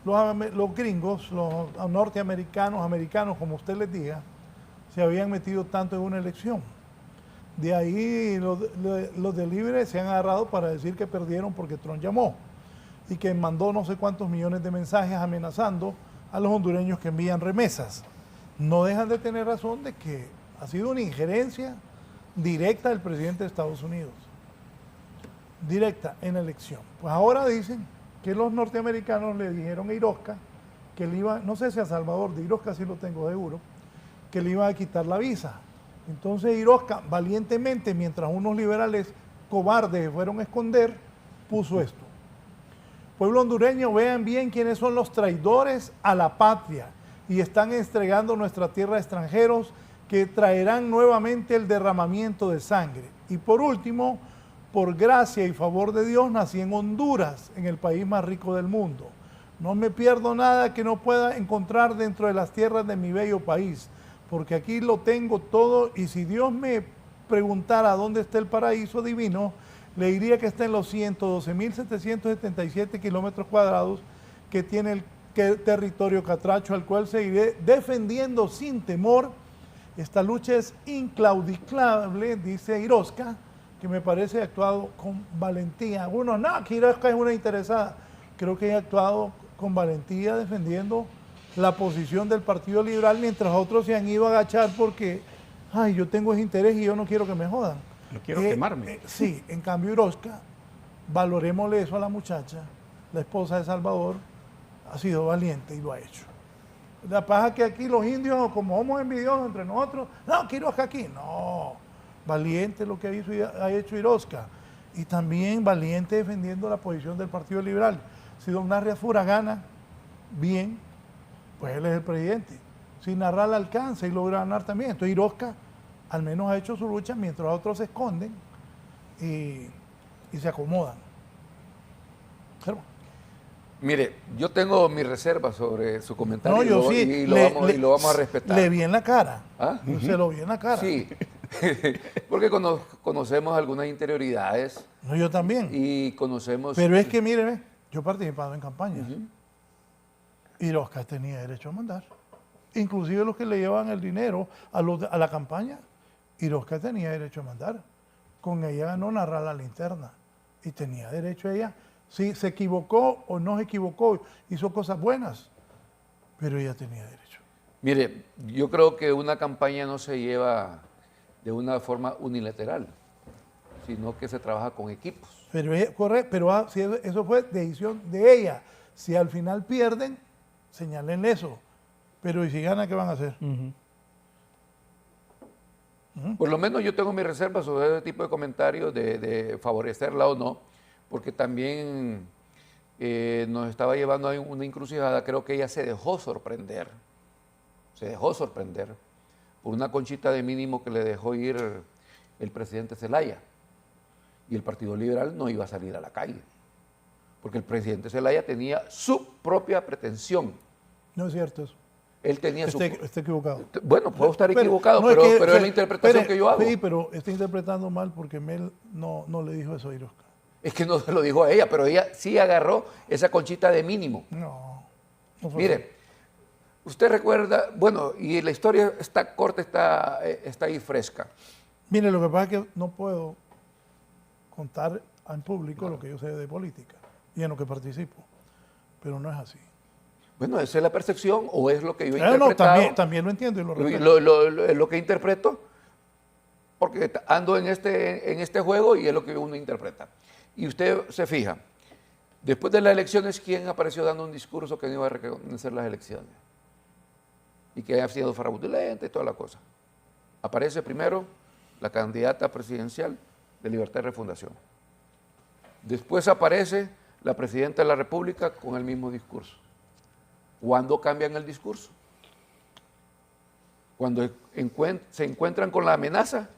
los gringos, los norteamericanos, americanos, como usted les diga, se habían metido tanto en una elección. De ahí los de Libre se han agarrado para decir que perdieron porque Trump llamó y que mandó no sé cuántos millones de mensajes amenazando a los hondureños que envían remesas. No dejan de tener razón de que ha sido una injerencia directa del presidente de Estados Unidos. Directa en la elección. Pues ahora dicen que los norteamericanos le dijeron a Irosca que le iba, no sé si a Salvador, de Irosca sí lo tengo seguro, que le iban a quitar la visa. Entonces Irosca, valientemente, mientras unos liberales cobardes se fueron a esconder, puso esto. Pueblo hondureño, vean bien quiénes son los traidores a la patria y están entregando nuestra tierra a extranjeros que traerán nuevamente el derramamiento de sangre. Y por último, por gracia y favor de Dios, nací en Honduras, en el país más rico del mundo. No me pierdo nada que no pueda encontrar dentro de las tierras de mi bello país, porque aquí lo tengo todo y si Dios me preguntara dónde está el paraíso divino, le diría que está en los 112.777 kilómetros cuadrados que tiene el territorio catracho, al cual seguiré defendiendo sin temor. Esta lucha es inclaudicable, dice Irosca, que me parece actuado con valentía. Algunos, no, que Irosca es una interesada. Creo que ha actuado con valentía defendiendo la posición del Partido Liberal, mientras otros se han ido a agachar porque, ay, yo tengo ese interés y yo no quiero que me jodan. No quiero quemarme. Sí, en cambio Irosca, valorémosle eso a la muchacha, la esposa de Salvador, ha sido valiente y lo ha hecho. La paja que aquí los indios, como somos envidiosos entre nosotros, no, que Irosca aquí, no. Valiente lo que ha hecho Irosca. Y también valiente defendiendo la posición del Partido Liberal. Si don Narria Fura gana, bien, pues él es el presidente. Si Narral alcanza y logra ganar también. Entonces Irosca al menos ha hecho su lucha mientras otros se esconden y se acomodan. Pero, mire, yo tengo mi reserva sobre su comentario no, yo y lo vamos a respetar. Le vi en la cara. ¿Ah? Se lo vi en la cara. Sí, porque conocemos algunas interioridades. No, yo también. Y conocemos... Pero es que, mire, yo he participado en campañas. Irosca tenía derecho a mandar. Inclusive los que le llevan el dinero a la campaña, Irosca tenía derecho a mandar. Con ella ganó Narral a la interna. Y tenía derecho ella. Si se equivocó o no se equivocó, hizo cosas buenas, pero ella tenía derecho. Mire, yo creo que una campaña no se lleva de una forma unilateral, sino que se trabaja con equipos. Pero si eso fue decisión de ella. Si al final pierden, señalen eso. Pero ¿y si gana, qué van a hacer? Por lo menos yo tengo mis reservas sobre ese tipo de comentarios de favorecerla o no, porque también nos estaba llevando a una encrucijada. Creo que ella se dejó sorprender por una conchita de mínimo que le dejó ir el presidente Zelaya. Y el Partido Liberal no iba a salir a la calle, porque el presidente Zelaya tenía su propia pretensión. No es cierto eso. Él tenía está equivocado. Bueno, puedo estar equivocado, pero es la interpretación que yo hago. Sí, pero está interpretando mal porque Mel no le dijo eso a Iroska. Es que no se lo dijo a ella, pero ella sí agarró esa conchita de mínimo. No Mire, usted recuerda, bueno, y la historia está corta, está ahí fresca. Mire, lo que pasa es que no puedo contar al público lo que yo sé de política y en lo que participo, pero no es así. Bueno, ¿esa es la percepción o es lo que yo he interpretado? No, también lo entiendo y lo respeto. Lo que interpreto, porque ando en este juego y es lo que uno interpreta. Y usted se fija, después de las elecciones, ¿quién apareció dando un discurso que no iba a reconocer las elecciones? Y que ha sido fraudulenta y toda la cosa. Aparece primero la candidata presidencial de Libertad y Refundación. Después aparece la presidenta de la República con el mismo discurso. ¿Cuándo cambian el discurso? Cuando se encuentran con la amenaza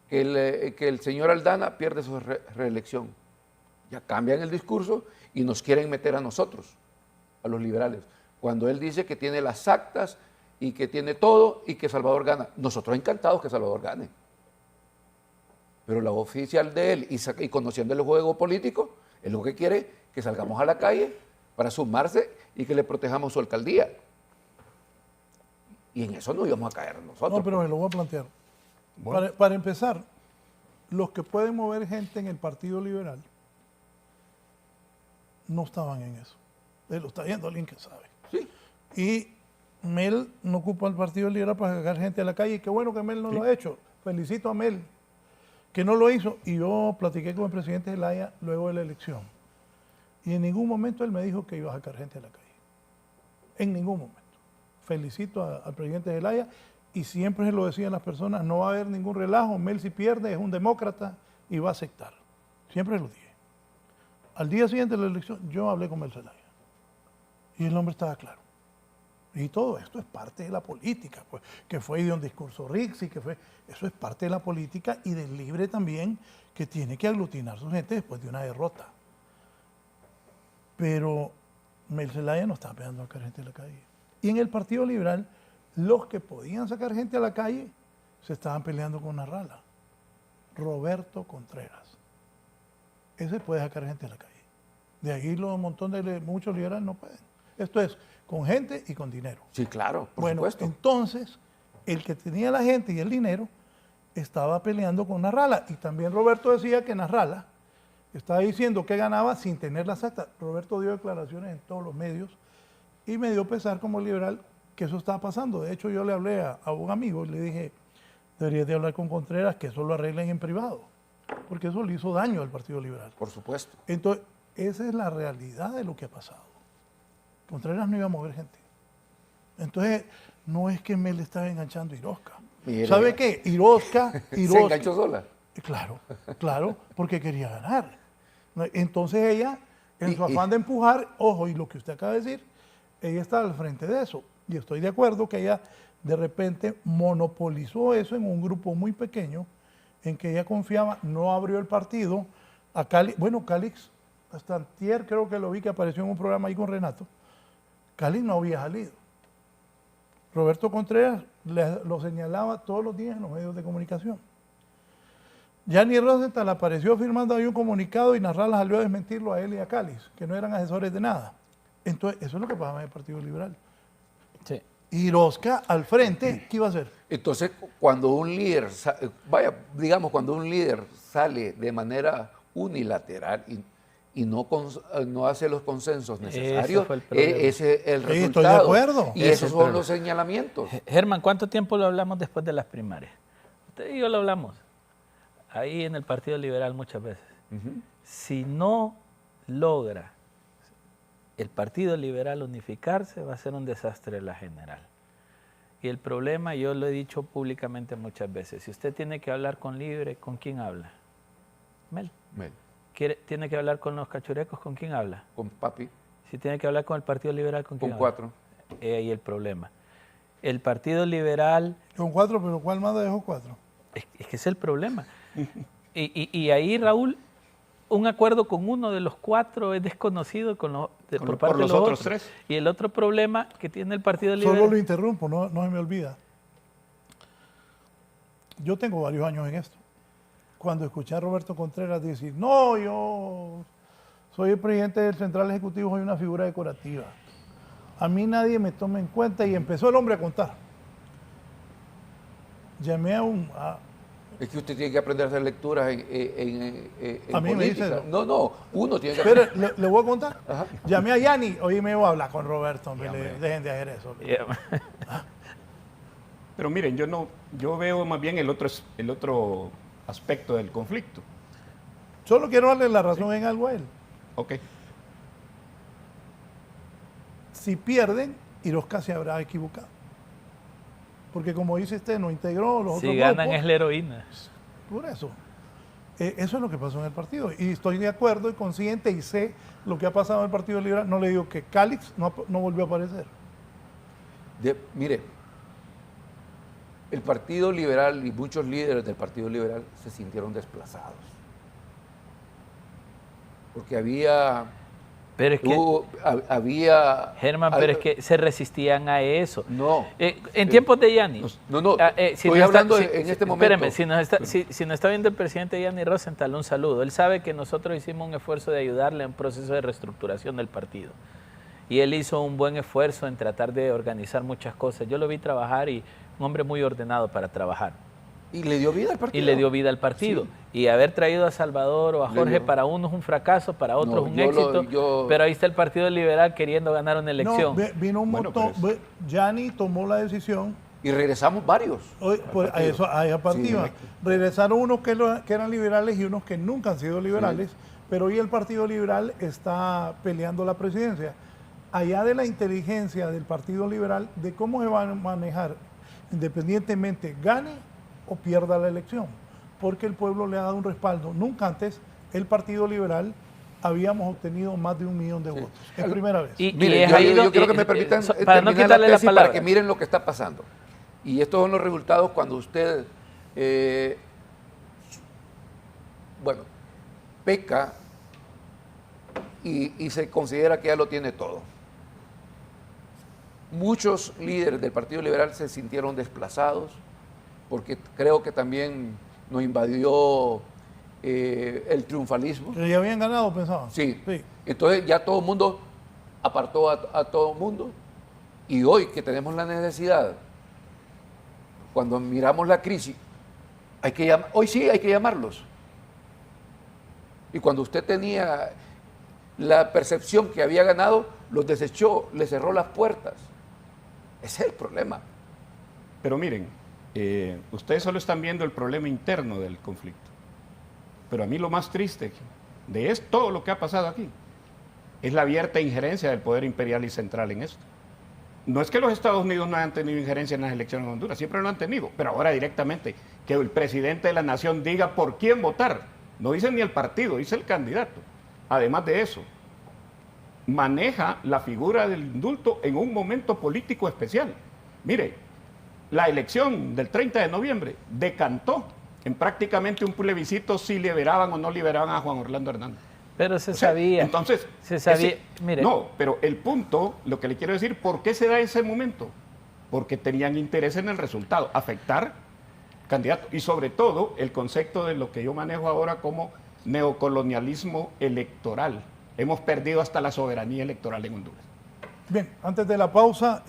que el señor Aldana pierde su reelección. Ya cambian el discurso y nos quieren meter a nosotros, a los liberales. Cuando él dice que tiene las actas y que tiene todo y que Salvador gana. Nosotros encantados que Salvador gane. Pero la oficial de él y conociendo el juego político, es lo que quiere que salgamos a la calle para sumarse y que le protejamos su alcaldía. Y en eso no íbamos a caer nosotros. No, pero me lo voy a plantear. Bueno. Para empezar, los que pueden mover gente en el Partido Liberal no estaban en eso. Él lo está viendo alguien que sabe. Sí. Y Mel no ocupa el Partido Liberal para sacar gente a la calle. Y qué bueno que Mel no lo ha hecho. Felicito a Mel, que no lo hizo. Y yo platiqué con el presidente Zelaya luego de la elección. Y en ningún momento él me dijo que iba a sacar gente a la calle. En ningún momento. Felicito al presidente Zelaya y siempre se lo decían las personas, no va a haber ningún relajo, Mel si pierde es un demócrata y va a aceptar. Siempre lo dije. Al día siguiente de la elección yo hablé con Mel Zelaya y el hombre estaba claro. Y todo esto es parte de la política, pues, que fue de un discurso Rixi, eso es parte de la política y del libre también, que tiene que aglutinar su gente después de una derrota. Pero Mel Zelaya no estaba pegando a sacar gente a la calle. Y en el Partido Liberal, los que podían sacar gente a la calle se estaban peleando con Narrala. Roberto Contreras. Ese puede sacar gente a la calle. De ahí muchos liberales no pueden. Esto es con gente y con dinero. Sí, claro, por supuesto. Entonces, el que tenía la gente y el dinero estaba peleando con Narrala. Y también Roberto decía que Narrala estaba diciendo que ganaba sin tener las actas. Roberto dio declaraciones en todos los medios y me dio pesar como liberal que eso estaba pasando. De hecho, yo le hablé a un amigo y le dije, deberías de hablar con Contreras, que eso lo arreglen en privado, porque eso le hizo daño al Partido Liberal. Por supuesto. Entonces, esa es la realidad de lo que ha pasado. Contreras no iba a mover gente. Entonces, no es que Mel estaba enganchando a Iroska. ¿Sabe qué? Iroska ¿Se enganchó sola? Claro, porque quería ganar. Entonces ella, en su afán de empujar, ojo, y lo que usted acaba de decir, ella está al frente de eso. Y estoy de acuerdo que ella de repente monopolizó eso en un grupo muy pequeño, en que ella confiaba, no abrió el partido a Calix. Bueno, Calix, hasta antier creo que lo vi que apareció en un programa ahí con Renato. Calix no había salido. Roberto Contreras lo señalaba todos los días en los medios de comunicación. Gianni Rosenthal apareció firmando ahí un comunicado y Narrala salió a desmentirlo a él y a Calix, que no eran asesores de nada. Entonces, eso es lo que pasaba en el Partido Liberal. Sí. Y Iroska al frente, ¿qué iba a hacer? Entonces, cuando un líder, cuando un líder sale de manera unilateral y no hace los consensos necesarios, ese es el resultado. Estoy de acuerdo. Y esos son los señalamientos. Germán, ¿cuánto tiempo lo hablamos después de las primarias? Usted y yo lo hablamos. Ahí en el Partido Liberal muchas veces. Si no logra el Partido Liberal unificarse, va a ser un desastre la general. Y el problema, yo lo he dicho públicamente muchas veces, si usted tiene que hablar con Libre, ¿con quién habla? Mel. ¿Tiene que hablar con los cachurecos? ¿Con quién habla? Con Papi. Si tiene que hablar con el Partido Liberal, ¿con quién habla? Con 4. Ahí el problema. El Partido Liberal... Con 4, pero ¿cuál manda dejó 4? Es que es el problema. y ahí, Raúl, un acuerdo con uno de los 4 es desconocido por parte de los otros 3. Y el otro problema que tiene el Partido Liberal... Solo lo interrumpo, no se me olvida. Yo tengo varios años en esto. Cuando escuché a Roberto Contreras decir, no, yo soy el presidente del Central Ejecutivo, soy una figura decorativa. A mí nadie me toma en cuenta y empezó el hombre a contar. Llamé a es que usted tiene que aprender a hacer lecturas en a mí política. Me dice no, uno tiene que aprender. Pero le voy a contar. Ajá. Llamé a Yanni, hoy me voy a hablar con Roberto, hombre, dejen de hacer eso. Pero miren, yo veo más bien el otro aspecto del conflicto. Solo quiero darle la razón en algo a él. Ok. Si pierden, Irosca se habrá equivocado. Porque como dice usted, no integró los otros grupos. Si ganan es la heroína. Por eso. Eso es lo que pasó en el partido. Y estoy de acuerdo y consciente y sé lo que ha pasado en el Partido Liberal. No le digo que Calix no volvió a aparecer. Mire, el Partido Liberal y muchos líderes del Partido Liberal se sintieron desplazados. Porque había... Pero es que, Germán, pero es que se resistían a eso. No. En tiempos de Yanni. Estoy hablando en este momento. Espérame, si nos está viendo el presidente Yanni Rosenthal, un saludo. Él sabe que nosotros hicimos un esfuerzo de ayudarle en un proceso de reestructuración del partido. Y él hizo un buen esfuerzo en tratar de organizar muchas cosas. Yo lo vi trabajar y un hombre muy ordenado para trabajar. Y le dio vida al partido. Y le dio vida al partido. Sí. Y haber traído a Salvador o a Jorge para unos es un fracaso, para otros un éxito. Pero ahí está el Partido Liberal queriendo ganar una elección. No, vino un montón. Yanni tomó la decisión. Y regresamos varios. A esa partida. Sí. Regresaron unos que eran liberales y unos que nunca han sido liberales. Sí. Pero hoy el Partido Liberal está peleando la presidencia. Allá de la inteligencia del Partido Liberal, de cómo se va a manejar, independientemente gane o pierda la elección, porque el pueblo le ha dado un respaldo. Nunca antes el Partido Liberal habíamos obtenido más de 1 millón de votos. Es primera vez. Mire, yo quiero que me permitan para no quitarle la palabra, para que miren lo que está pasando. Y estos son los resultados cuando usted, peca y se considera que ya lo tiene todo. Muchos líderes del Partido Liberal se sintieron desplazados, porque creo que también nos invadió el triunfalismo. ¿Que ya habían ganado, pensaban? Sí. Entonces ya todo el mundo apartó a todo el mundo. Y hoy que tenemos la necesidad, cuando miramos la crisis, hoy sí hay que llamarlos. Y cuando usted tenía la percepción que había ganado, los desechó, le cerró las puertas. Ese es el problema. Pero miren, ustedes solo están viendo el problema interno del conflicto. Pero a mí lo más triste de todo lo que ha pasado aquí es la abierta injerencia del poder imperial y central en esto. No es que los Estados Unidos no hayan tenido injerencia en las elecciones en Honduras, siempre lo han tenido, pero ahora directamente que el presidente de la nación diga por quién votar. No dice ni el partido, dice el candidato. Además de eso, maneja la figura del indulto en un momento político especial. Mire, la elección del 30 de noviembre decantó en prácticamente un plebiscito si liberaban o no liberaban a Juan Orlando Hernández. Pero se sabía. Entonces, se sabía. Mire. No, pero el punto, lo que le quiero decir, ¿por qué se da ese momento? Porque tenían interés en el resultado, afectar candidatos. Y sobre todo, el concepto de lo que yo manejo ahora como neocolonialismo electoral. Hemos perdido hasta la soberanía electoral en Honduras. Bien, antes de la pausa,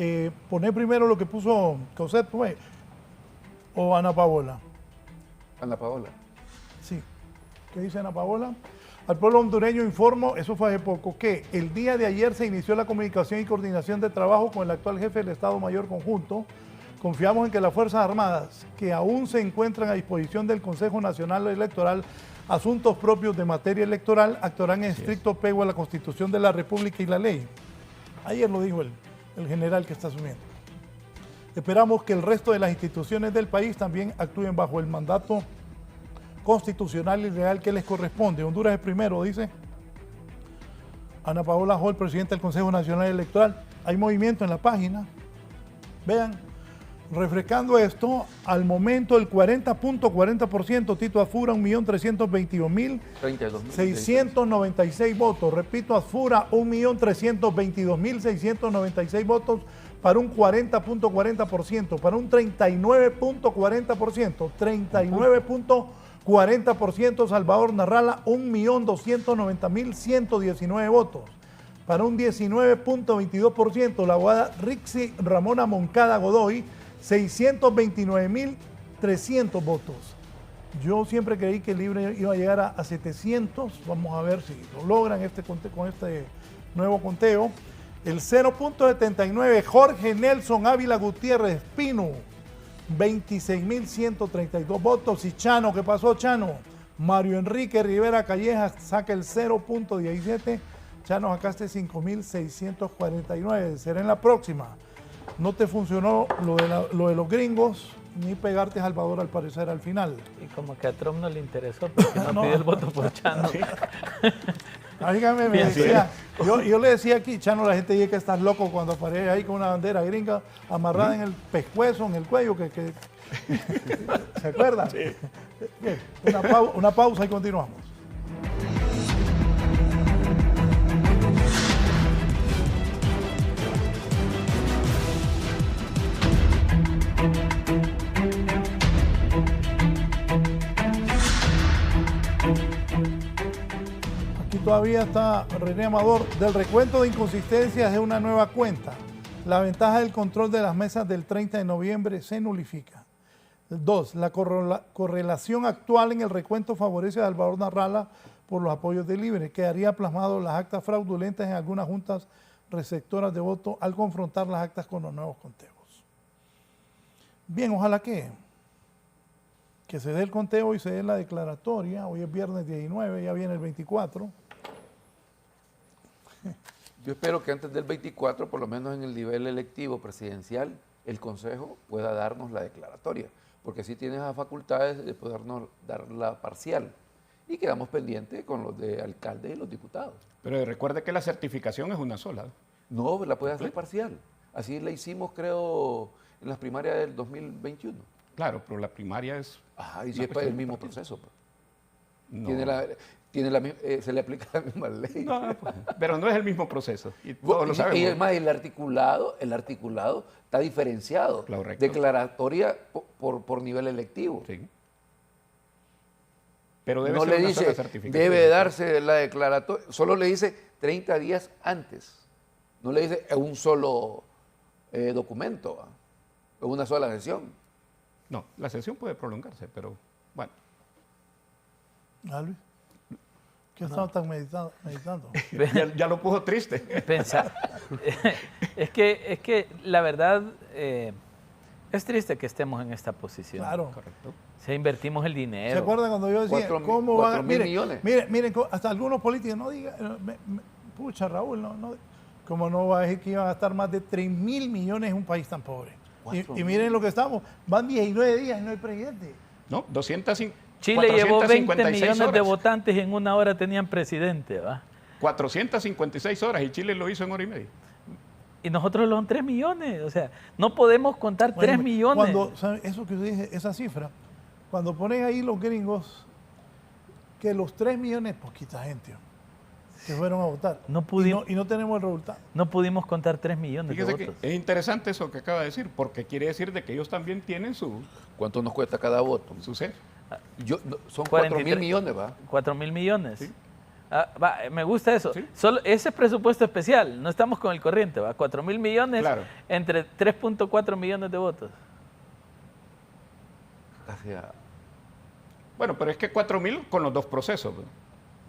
poné primero lo que puso Cosette, o Ana Paola. Ana Paola. Sí. ¿Qué dice Ana Paola? Al pueblo hondureño informo, eso fue hace poco, que el día de ayer se inició la comunicación y coordinación de trabajo con el actual jefe del Estado Mayor Conjunto. Confiamos en que las Fuerzas Armadas, que aún se encuentran a disposición del Consejo Nacional Electoral, asuntos propios de materia electoral, actuarán en estricto apego a la Constitución de la República y la ley. Ayer lo dijo el general que está asumiendo. Esperamos que el resto de las instituciones del país también actúen bajo el mandato constitucional y legal que les corresponde. Honduras es primero, dice Ana Paola Hall, presidenta del Consejo Nacional Electoral. Hay movimiento en la página. Vean, refrescando esto, al momento el 40.40%, Tito Asfura, 1.322.696 votos. Repito, Asfura, 1.322.696 votos para un 40.40%, para un 39.40%, 39.40% Salvador Narrala, 1.290.119 votos. Para un 19.22%, la abogada Rixi Ramona Moncada Godoy, 629.300 votos. Yo siempre creí que el Libre iba a llegar a 700. Vamos a ver si lo logran con este nuevo conteo. El 0.79, Jorge Nelson Ávila Gutiérrez Pino, 26.132 votos. Y Chano, ¿qué pasó, Chano? Mario Enrique Rivera Callejas saca el 0.17. Chano, sacaste 5.649. Será en la próxima. No te funcionó lo de los gringos, ni pegarte a Salvador al parecer al final. Y como que a Trump no le interesó, porque no pidió el voto por Chano. Sí. Dígame, me decía, yo le decía aquí, Chano, la gente dice que estás loco cuando aparece ahí con una bandera gringa amarrada en el pescuezo, en el cuello, que ¿se acuerdan? Sí. Bien, una pausa y continuamos. Todavía está René Amador. Del recuento de inconsistencias de una nueva cuenta, la ventaja del control de las mesas del 30 de noviembre se nulifica. 2. La correlación actual en el recuento favorece a Salvador Narrala por los apoyos de Libre. Quedaría plasmado las actas fraudulentas en algunas juntas receptoras de voto al confrontar las actas con los nuevos conteos. Bien, ojalá que se dé el conteo y se dé la declaratoria. Hoy es viernes 19, ya viene el 24. Yo espero que antes del 24, por lo menos en el nivel electivo presidencial, el Consejo pueda darnos la declaratoria, porque así tienes las facultades de podernos dar la parcial. Y quedamos pendientes con los de alcaldes y los diputados. Pero recuerde que la certificación es una sola. No, la puede hacer parcial. Así la hicimos, creo, en las primarias del 2021. Claro, pero la primaria es... Ajá, y si es el mismo proceso. Pues. No. Se le aplica la misma ley. No, pues, pero no es el mismo proceso. Y todos lo sabemos. Y además el articulado está diferenciado. Correcto. Declaratoria por nivel electivo. Sí. Pero debe no ser le dice, debe darse la declaratoria, solo le dice 30 días antes. No le dice en un solo documento, en una sola sesión. No, la sesión puede prolongarse, pero bueno. Luis, ¿qué estaba tan meditando? ya lo puso triste. Pensar. es que la verdad es triste que estemos en esta posición. Claro. Correcto. Si invertimos el dinero. ¿Se acuerdan cuando yo decía, cómo va? millones. Miren, hasta algunos políticos no digan, pucha Raúl, como no va a decir que iban a gastar más de 3.000 millones en un país tan pobre. Y miren lo que estamos, van 19 días y no hay presidente. No, 250. Chile llevó 20 millones de votantes y en una hora tenían presidente, ¿va? 456 horas y Chile lo hizo en hora y media. Y nosotros son 3 millones, o sea, no podemos contar 3 millones. Cuando, eso que usted dije, esa cifra, cuando ponen ahí los gringos, que los 3 millones, poquita gente que fueron a votar. No pudimos, y no tenemos el resultado. No pudimos contar 3 millones Fíjese de votos. Que es interesante eso que acaba de decir, porque quiere decir de que ellos también tienen su... ¿Cuánto nos cuesta cada voto? Su ser. Son 4.000 millones, ¿va? 4.000 millones. Sí. Me gusta eso. ¿Sí? Solo ese presupuesto especial, no estamos con el corriente, ¿va? 4.000 millones entre 3.4 millones de votos. Bueno, pero es que 4.000 con los dos procesos.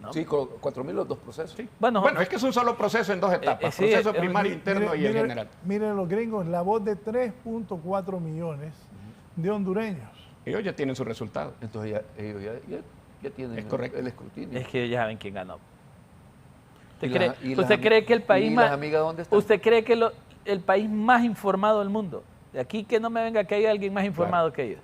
¿No? Sí, con 4.000 los dos procesos. Sí. Bueno, es que es un solo proceso en dos etapas, proceso primario, interno y el general. Miren los gringos, la voz de 3.4 millones de hondureños. Ellos ya tienen su resultado. Entonces ellos ya tienen el escrutinio. Es que ya saben quién ganó. ¿Usted cree que el país más... ¿Las amigas dónde están? ¿Usted cree que el país más informado del mundo De aquí que no me venga que haya alguien más informado que ellos.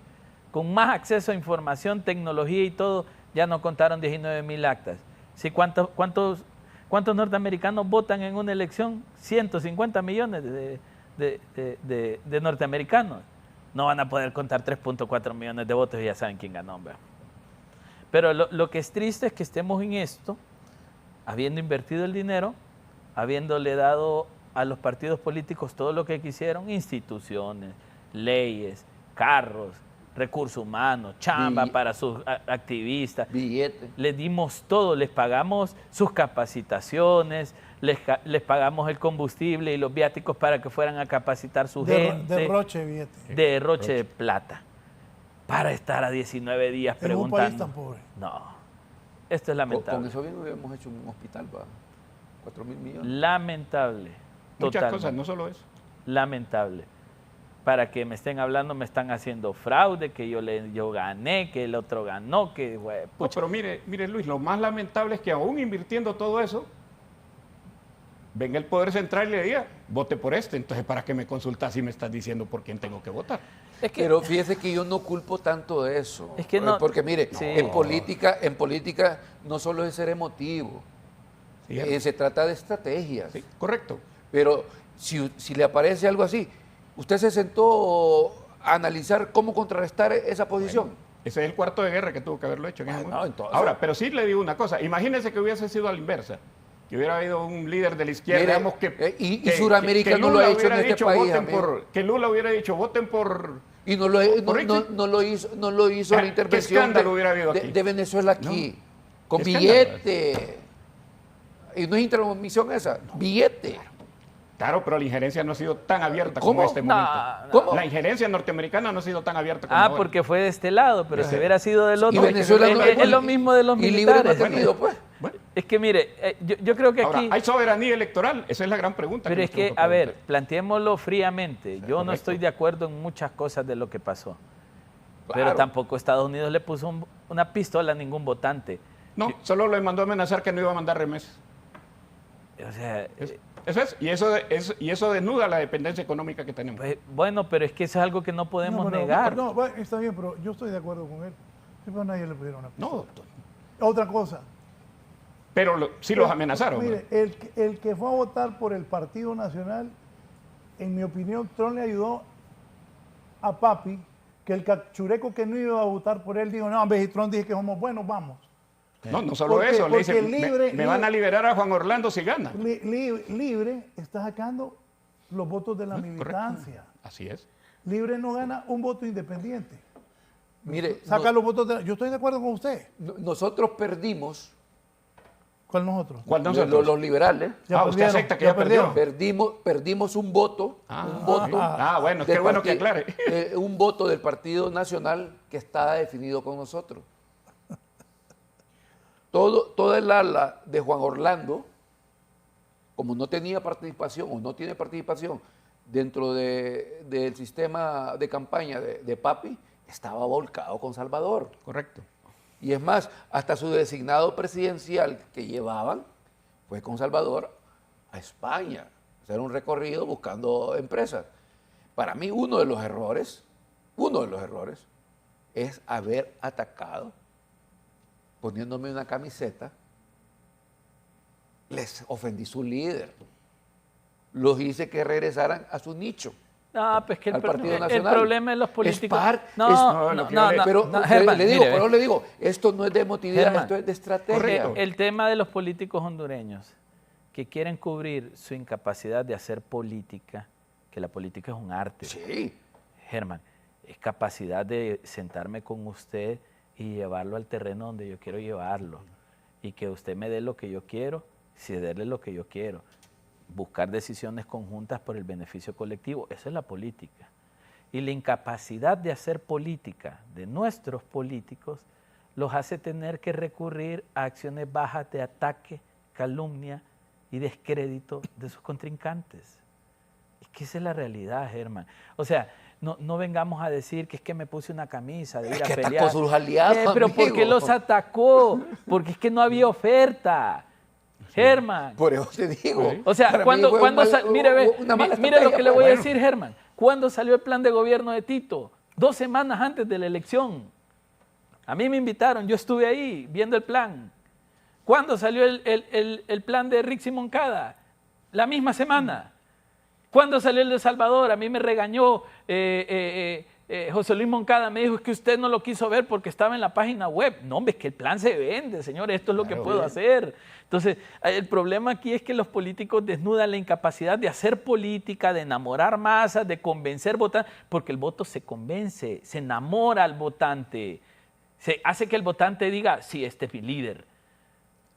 Con más acceso a información, tecnología y todo, ya no contaron 19.000 actas. ¿Sí? ¿Cuántos norteamericanos votan en una elección? 150 millones de norteamericanos. No van a poder contar 3.4 millones de votos y ya saben quién ganó. ¿Verdad? Pero lo que es triste es que estemos en esto, habiendo invertido el dinero, habiéndole dado a los partidos políticos todo lo que quisieron, instituciones, leyes, carros, recursos humanos, chamba para sus activistas. Billetes. Les dimos todo, les pagamos sus capacitaciones, les pagamos el combustible y los viáticos para que fueran a capacitar su gente. Derroche de billetes. Derroche de plata. Para estar a 19 días preguntando. En un país tan pobre. No, esto es lamentable. Con eso bien hubiéramos hecho un hospital para 4.000 millones. Lamentable. Muchas totalmente. cosas, no solo eso. Lamentable. Para que me estén hablando, me están haciendo fraude, que yo gané, que el otro ganó, que... No, pero mire Luis, lo más lamentable es que aún invirtiendo todo eso, venga el Poder Central y le diga, vote por este. Entonces, ¿para qué me consultas si me estás diciendo por quién tengo que votar? Pero fíjese que yo no culpo tanto de eso. Es que no, porque mire, sí. en política no solo es ser emotivo, sí, se trata de estrategias. Sí, correcto. Pero si le aparece algo así, ¿usted se sentó a analizar cómo contrarrestar esa posición? Bueno, ese es el cuarto de guerra que tuvo que haberlo hecho en ese momento. Entonces, ahora, pero sí le digo una cosa, imagínese que hubiese sido a la inversa. Que hubiera habido un líder de la izquierda, mire, digamos que... y Sudamérica no lo ha hecho en este país. Que Lula hubiera dicho, voten por... Y no lo hizo la intervención de Venezuela aquí. Con billete. Y no es intervención esa, billete. Claro, pero la injerencia no ha sido tan abierta como en este momento. ¿Cómo? La injerencia norteamericana no ha sido tan abierta como ahora. Porque fue de este lado, pero si hubiera sido del otro, Venezuela es lo mismo de los militares. Y libre mantenido, pues. Bueno. Es que mire, yo creo que aquí... Ahora, ¿hay soberanía electoral? Esa es la gran pregunta. Pero es que, a ver, planteémoslo fríamente. Yo no estoy de acuerdo en muchas cosas de lo que pasó. Claro. Pero tampoco Estados Unidos le puso una pistola a ningún votante. No, solo le mandó a amenazar que no iba a mandar remesas. O sea... Eso es, y eso desnuda la dependencia económica que tenemos. Pues, bueno, pero es que eso es algo que no podemos negar. No, está bien, pero yo estoy de acuerdo con él. Pero nadie le pidieron una pistola. No, doctor. Otra cosa. Pero sí los amenazaron. Mire, el que fue a votar por el Partido Nacional, en mi opinión, Trump le ayudó a Papi, que el cachureco que no iba a votar por él dijo, no, en vez de Trump dije que somos buenos, vamos. No solo eso, le dice, me van a liberar a Juan Orlando si gana. Libre está sacando los votos de la militancia. Correcto. Así es. Libre no gana un voto independiente. Mire, saca los votos yo estoy de acuerdo con usted. Nosotros perdimos. ¿Cuál nosotros? ¿Cuál nosotros? Los liberales. Usted acepta que ya perdió. Perdimos un voto. Bueno, qué bueno que aclare. Un voto del Partido Nacional que está definido con nosotros. Toda el ala de Juan Orlando, como no tenía participación o no tiene participación dentro del sistema de campaña de Papi, estaba volcado con Salvador. Correcto. Y es más, hasta su designado presidencial que llevaban fue con Salvador a España, a hacer un recorrido buscando empresas. Para mí uno de los errores es haber atacado, poniéndome una camiseta, les ofendí su líder. Los hice que regresaran a su nicho. No, pues que el Nacional. Problema de los políticos. Pero le digo, esto no es de emotividad, Germán, esto es de estrategia. El tema de los políticos hondureños que quieren cubrir su incapacidad de hacer política, que la política es un arte. Sí. Germán, es capacidad de sentarme con usted y llevarlo al terreno donde yo quiero llevarlo. Y que usted me dé lo que yo quiero, cederle lo que yo quiero. Buscar decisiones conjuntas por el beneficio colectivo. Eso es la política. Y la incapacidad de hacer política de nuestros políticos los hace tener que recurrir a acciones bajas de ataque, calumnia y descrédito de sus contrincantes. Es que esa es la realidad, Germán. O sea, no vengamos a decir que es que me puse una camisa de ir a pelear. Atacó a sus aliados, pero amigo. ¿por qué los atacó? Porque es que no había oferta. Germán. Por eso te digo. O sea, mire lo que le voy a decir, Germán. ¿Cuándo salió el plan de gobierno de Tito? 2 semanas antes de la elección. A mí me invitaron, yo estuve ahí viendo el plan. ¿Cuándo salió el plan de Rixi Moncada? La misma semana. ¿Cuándo salió el de Salvador? A mí me regañó José Luis Moncada, me dijo, es que usted no lo quiso ver porque estaba en la página web. No, hombre, es que el plan se vende, señor, esto es lo que puedo hacer. Entonces, el problema aquí es que los políticos desnudan la incapacidad de hacer política, de enamorar masas, de convencer votantes, porque el voto se convence, se enamora al votante, se hace que el votante diga, sí, este es mi líder.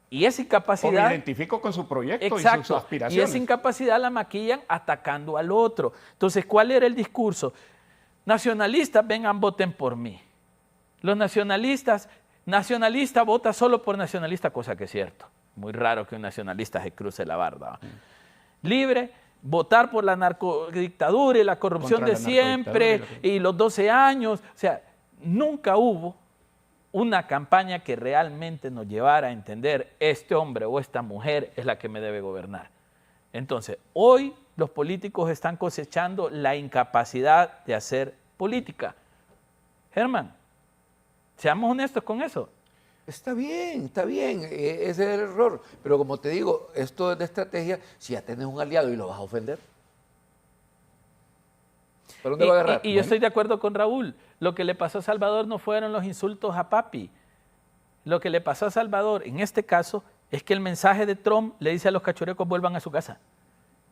Y esa incapacidad... O me identifico con su proyecto. Exacto, y sus aspiraciones. Y esa incapacidad la maquillan atacando al otro. Entonces, ¿cuál era el discurso? Nacionalistas, vengan, voten por mí. Los nacionalista vota solo por nacionalista, cosa que es cierto. Muy raro que un nacionalista se cruce la barda. Libre, votar por la narcodictadura y la corrupción de siempre y los 12 años. O sea, nunca hubo una campaña que realmente nos llevara a entender este hombre o esta mujer es la que me debe gobernar. Entonces, hoy los políticos están cosechando la incapacidad de hacer política. Germán, seamos honestos con eso. Está bien, ese es el error. Pero como te digo, esto es de estrategia, si ya tienes un aliado y lo vas a ofender. ¿Por dónde va a agarrar? Y yo estoy de acuerdo con Raúl. Lo que le pasó a Salvador no fueron los insultos a papi. Lo que le pasó a Salvador, en este caso, es que el mensaje de Trump le dice a los cachurecos vuelvan a su casa.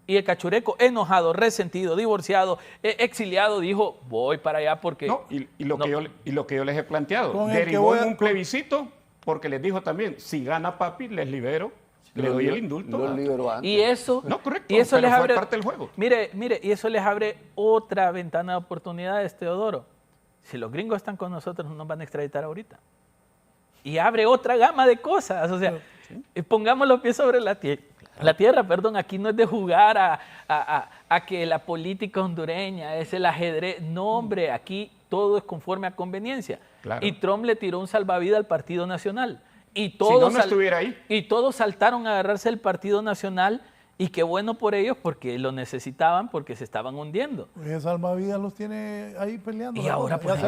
Y el cachureco enojado, resentido, divorciado, exiliado, dijo voy para allá porque... No, y lo que yo les he planteado, derivó en un plebiscito porque les dijo también, si gana papi, les libero. Le doy el indulto. Lo liberó antes. Y eso, no, correcto, y eso les abre parte del juego. Mire, y eso les abre otra ventana de oportunidades, Teodoro. Si los gringos están con nosotros, no nos van a extraditar ahorita. Y abre otra gama de cosas. O sea, pongamos los pies sobre la tierra. Aquí no es de jugar a que la política hondureña es el ajedrez. No, hombre, aquí todo es conforme a conveniencia. Claro. Y Trump le tiró un salvavidas al Partido Nacional. Y todos, si no estuviera ahí. Y todos saltaron a agarrarse del Partido Nacional y qué bueno por ellos porque lo necesitaban porque se estaban hundiendo. Pues salvavidas los tiene ahí peleando. Y ahora pues,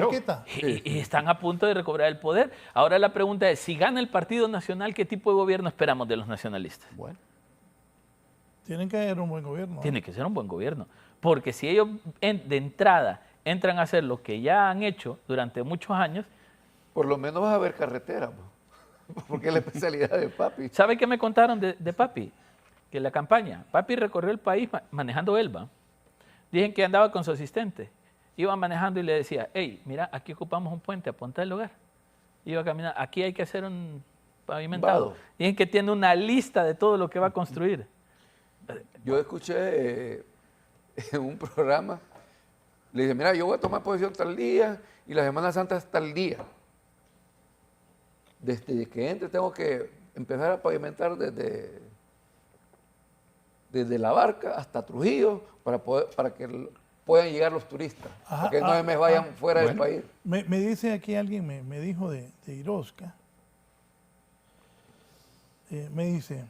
y están a punto de recobrar el poder. Ahora la pregunta es, si gana el Partido Nacional, ¿qué tipo de gobierno esperamos de los nacionalistas? Bueno. Tienen que ser un buen gobierno. Tiene que ser un buen gobierno. Porque si ellos de entrada entran a hacer lo que ya han hecho durante muchos años... Por lo menos vas a ver carretera, porque es la especialidad de papi. ¿Sabe qué me contaron de papi? Que en la campaña, papi recorrió el país manejando Elba. Dicen que andaba con su asistente. Iba manejando y le decía, hey, mira, aquí ocupamos un puente a Punta del Hogar. Iba caminando, aquí hay que hacer un pavimentado. Dicen que tiene una lista de todo lo que va a construir. Yo escuché en un programa, le dije, mira, yo voy a tomar posesión tal día y la Semana Santa es tal día. Desde que entre tengo que empezar a pavimentar desde la Barca hasta Trujillo para que puedan llegar los turistas, para que no se me vayan fuera del país. Me dice aquí alguien, me dijo de Irosca, me dice,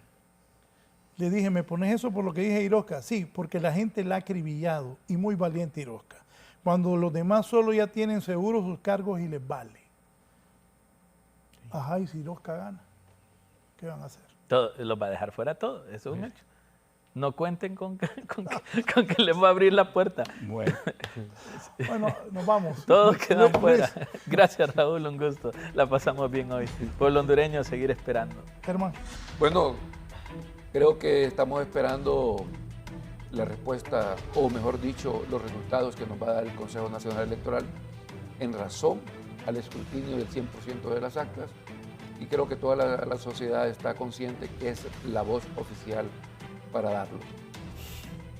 le dije, ¿me pones eso por lo que dije Irosca? Sí, porque la gente la ha acribillado y muy valiente Irosca. Cuando los demás solo ya tienen seguros sus cargos y les vale. Ajá, y si Irosca gana, ¿qué van a hacer? Los va a dejar fuera todo, eso es un hecho. No cuenten con que les va a abrir la puerta. Bueno, nos vamos. Todos quedan fuera. Gracias, Raúl, un gusto. La pasamos bien hoy. Pueblo hondureño, seguir esperando. Germán. Bueno, creo que estamos esperando la respuesta, o mejor dicho, los resultados que nos va a dar el Consejo Nacional Electoral en razón al escrutinio del 100% de las actas, y creo que toda la sociedad está consciente que es la voz oficial para darlo.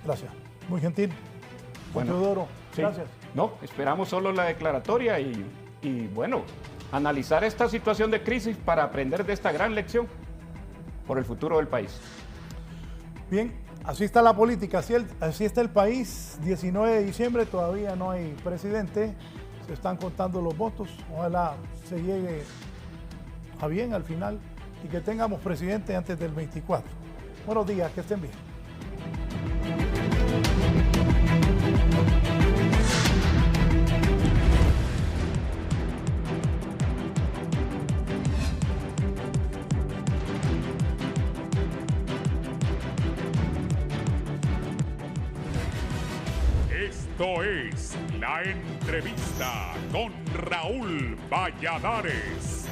Gracias. Muy gentil. Bueno, Teodoro, sí. Gracias. No, esperamos solo la declaratoria y bueno, analizar esta situación de crisis para aprender de esta gran lección por el futuro del país. Bien, así está la política, así está el país. 19 de diciembre todavía no hay presidente, se están contando los votos. Ojalá se llegue a bien al final y que tengamos presidente antes del 24. Buenos días, que estén bien. Esto es La Entrevista con Raúl Valladares.